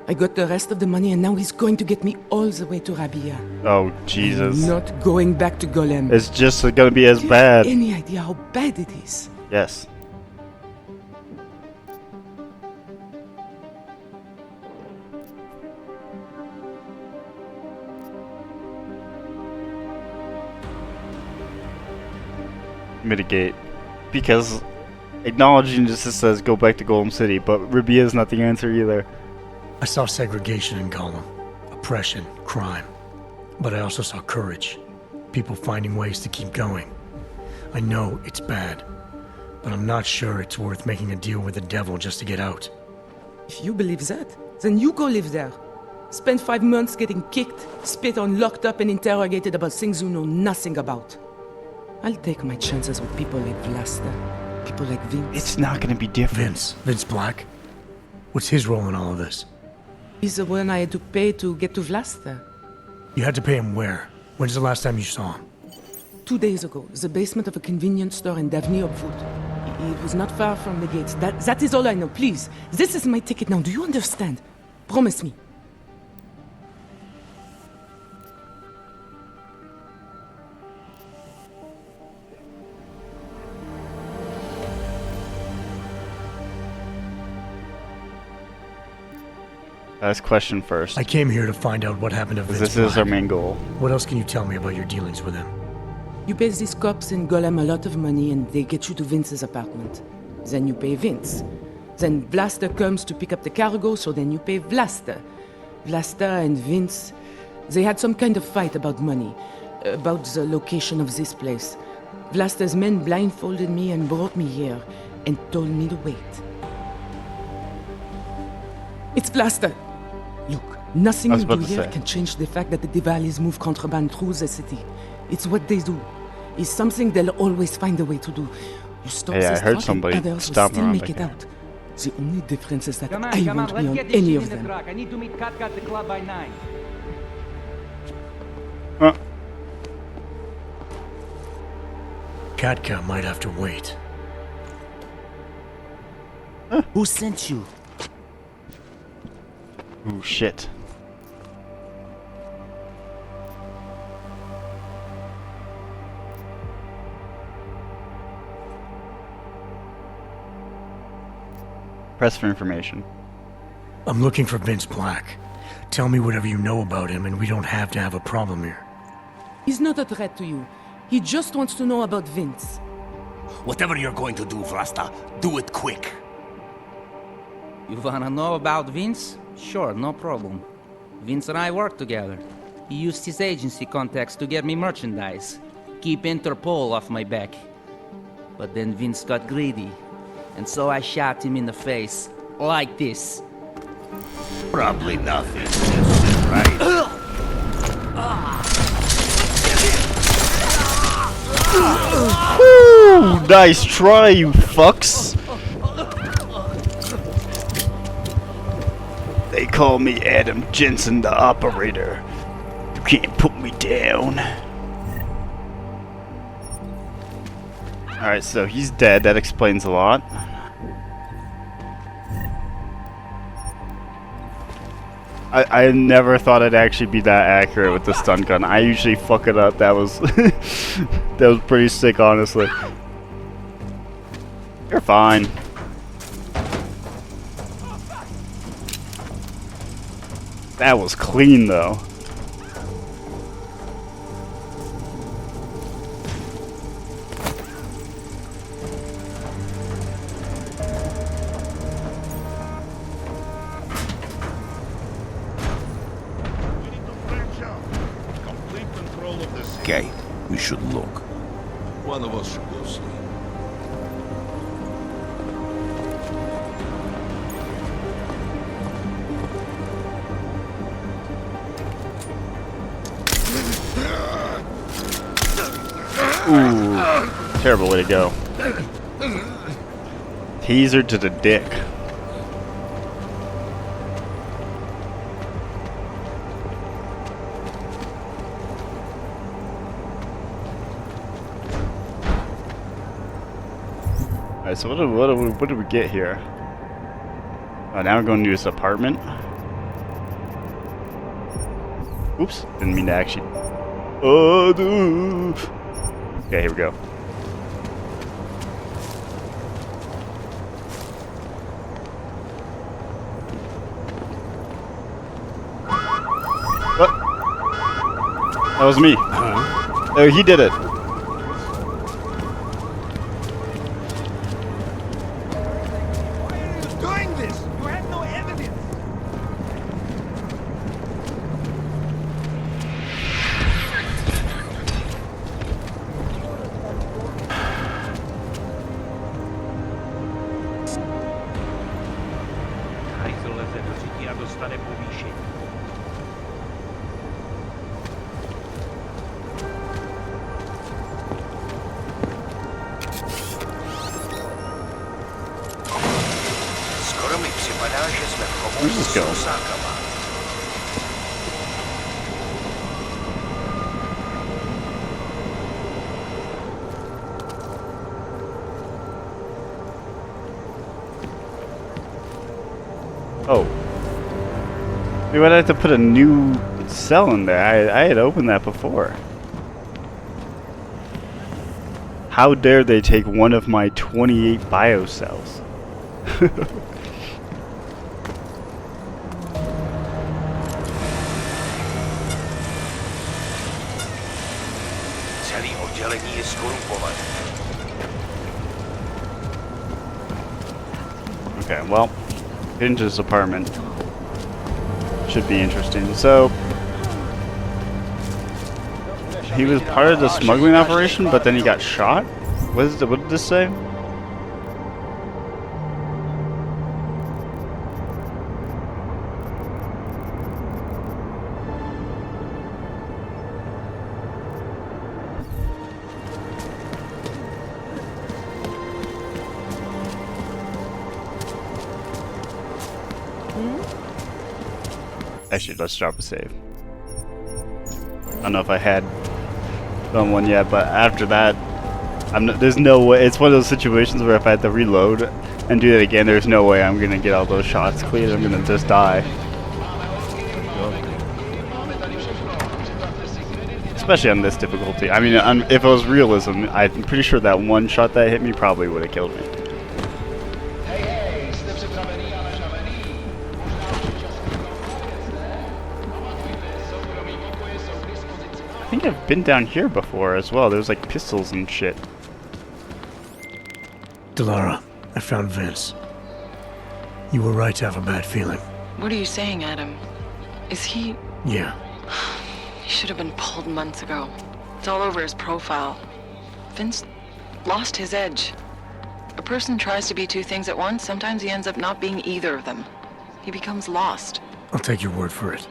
I got the rest of the money and now he's going to get me all the way to Rabia. Oh, Jesus. I'm not going back to Golem. It's just gonna be as Do you bad. have any idea how bad it is? Yes. mitigate, because acknowledging just says go back to Golem City, but Rabia is not the answer either. I saw segregation in Gollum, oppression, crime. But I also saw courage, people finding ways to keep going. I know it's bad, but I'm not sure it's worth making a deal with the devil just to get out. If you believe that, then you go live there. Spend 5 months getting kicked, spit on, locked up, and interrogated about things you know nothing about. I'll take my chances with people like Vlasta, people like Vince. It's not gonna be different. Vince Black? What's his role in all of this? He's the one I had to pay to get to Vlasta. You had to pay him where? When's the last time you saw him? 2 days ago, the basement of a convenience store in Davni Upwood. It was not far from the gates. That is all I know, please. This is my ticket now, do you understand? Promise me. Last question first. I came here to find out what happened to Vince This is Black. our main goal. What else can you tell me about your dealings with him? You pay these cops in Golem a lot of money and they get you to Vince's apartment. Then you pay Vince. Then Vlasta comes to pick up the cargo, so then you pay Vlasta. Vlasta and Vince, they had some kind of fight about money, about the location of this place. Vlasta's men blindfolded me and brought me here and told me to wait. It's Vlasta! Look, nothing you do here can change the fact that the Diwalis move contraband through the city. It's what they do. It's something they'll always find a way to do. You stop Hey, I this heard truck somebody and others will stomping still around make back it here. out. The only difference is that Come on, I come won't on, be let's on get this any shit of in the them. truck. I need to meet Katka at the club by 9. Katka might have to wait. Who sent you? Ooh, shit. Press for information. I'm looking for Vince Black. Tell me whatever you know about him and we don't have to have a problem here. He's not a threat to you. He just wants to know about Vince. Whatever you're going to do, Vlasta, do it quick. You wanna know about Vince? Sure, no problem. Vince and I work together. He used his agency contacts to get me merchandise. Keep Interpol off my back. But then Vince got greedy. And so I shot him in the face. Like this. Probably nothing. Right? Woo! Nice try, you fucks! They call me Adam Jensen, the operator. You can't put me down. Alright, so he's dead. That explains a lot. I never thought I'd actually be that accurate with the stun gun. I usually fuck it up. That was that was pretty sick, honestly. You're fine. That was clean, though. Okay, we should look. One of us should go sleep. Ooh, terrible way to go. Teaser to the dick. Alright, so what do we get here? Oh, now we're going to this apartment. Oops, didn't mean to actually. Oh, dude. Okay, here we go. What? That was me. Oh, he did it. this? You have no evidence. Hajzl leze do řití a dostane povýšení. Skoro mi připadá, že jsme v chovu s Osákama. Oh. We would have to put a new cell in there. I had opened that before. How dare they take one of my 28 biocells? Celý oddělení je skorumpované. Okay, well, into his apartment. Should be interesting. So, he was part of the smuggling operation, but then he got shot? What did this say? Actually, let's drop a save. I don't know if I had done one yet, but after that, there's no way. It's one of those situations where if I had to reload and do that again, there's no way I'm gonna get all those shots cleared. I'm gonna just die. Especially on this difficulty. I mean, if it was realism, I'm pretty sure that one shot that hit me probably would have killed me. I think I've been down here before as well. There's like pistols and shit. Delara, I found Vince. You were right to have a bad feeling. What are you saying, Adam? Is he... Yeah. He should have been pulled months ago. It's all over his profile. Vince lost his edge. A person tries to be two things at once, sometimes he ends up not being either of them. He becomes lost. I'll take your word for it.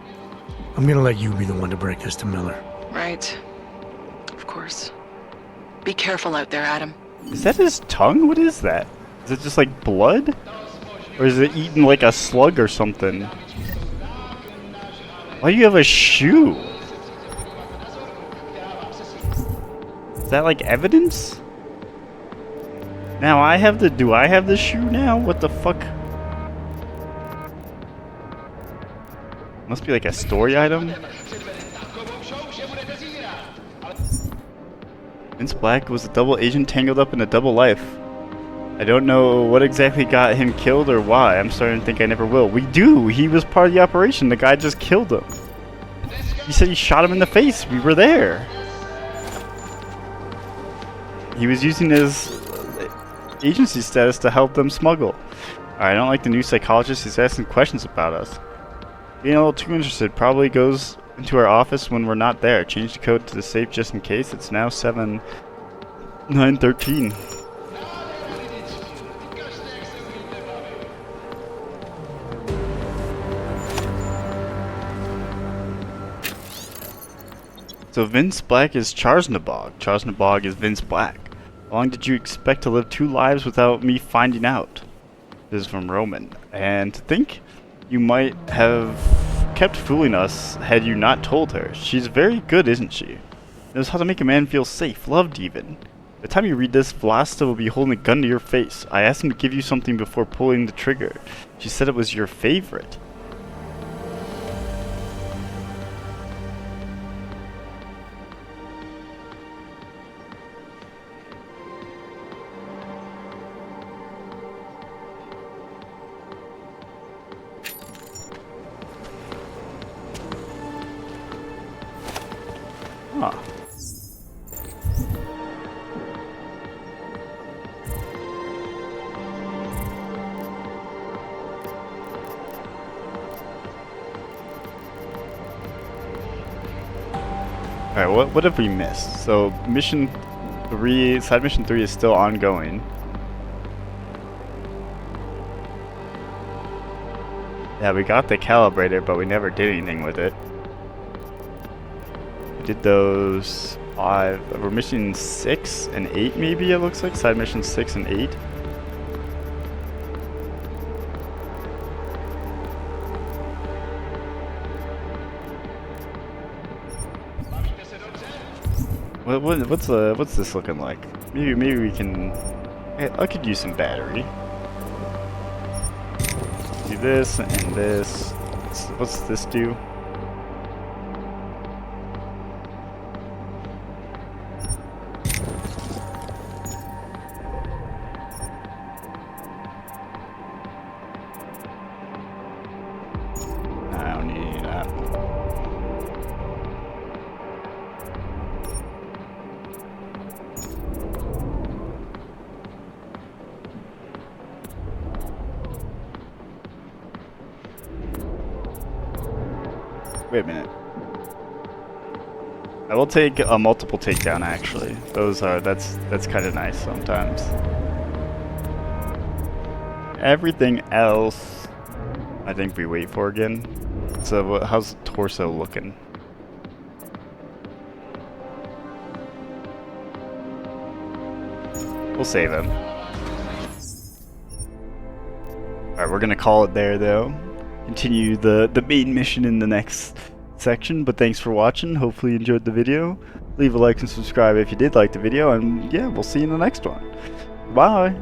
I'm gonna let you be the one to break this to Miller. Right. Of course. Be careful out there, Adam. Is that his tongue? What is that? Is it just like blood? Or is it eating like a slug or something? Why do you have a shoe? Is that like evidence? Now do I have the shoe now? What the fuck? Must be like a story item. Vince Black was a double agent tangled up in a double life. I don't know what exactly got him killed or why. I'm starting to think I never will. We do! He was part of the operation. The guy just killed him. He said he shot him in the face. We were there. He was using his agency status to help them smuggle. I don't like the new psychologist. He's asking questions about us. Being a little too interested. Probably goes into our office when we're not there. Change the code to the safe just in case. It's now 7/9/13. So Vince Black is Charsnabog. Charsnabog is Vince Black. How long did you expect to live 2 lives without me finding out? This is from Roman. And to think you might have kept fooling us had you not told her. She's very good, isn't she? Knows how to make a man feel safe, loved even. By the time you read this, Vlasta will be holding a gun to your face. I asked him to give you something before pulling the trigger. She said it was your favorite. Huh. Alright, what have we missed? So mission 3, side mission 3 is still ongoing. Yeah, we got the calibrator, but we never did anything with it. We did those 5. We're mission 6 and 8 maybe, it looks like. Side mission 6 and 8. What's this looking like? Maybe we can. I could use some battery. Do this and this. What's this do? I don't need that. Wait a minute. I will take a multiple takedown actually. That's kind of nice sometimes. Everything else, I think we wait for again. So how's torso looking? We'll save him. Alright, we're gonna call it there though. Continue the main mission in the next section, but thanks for watching. Hopefully you enjoyed the video. Leave a like and subscribe if you did like the video, and yeah, we'll see you in the next one. Bye!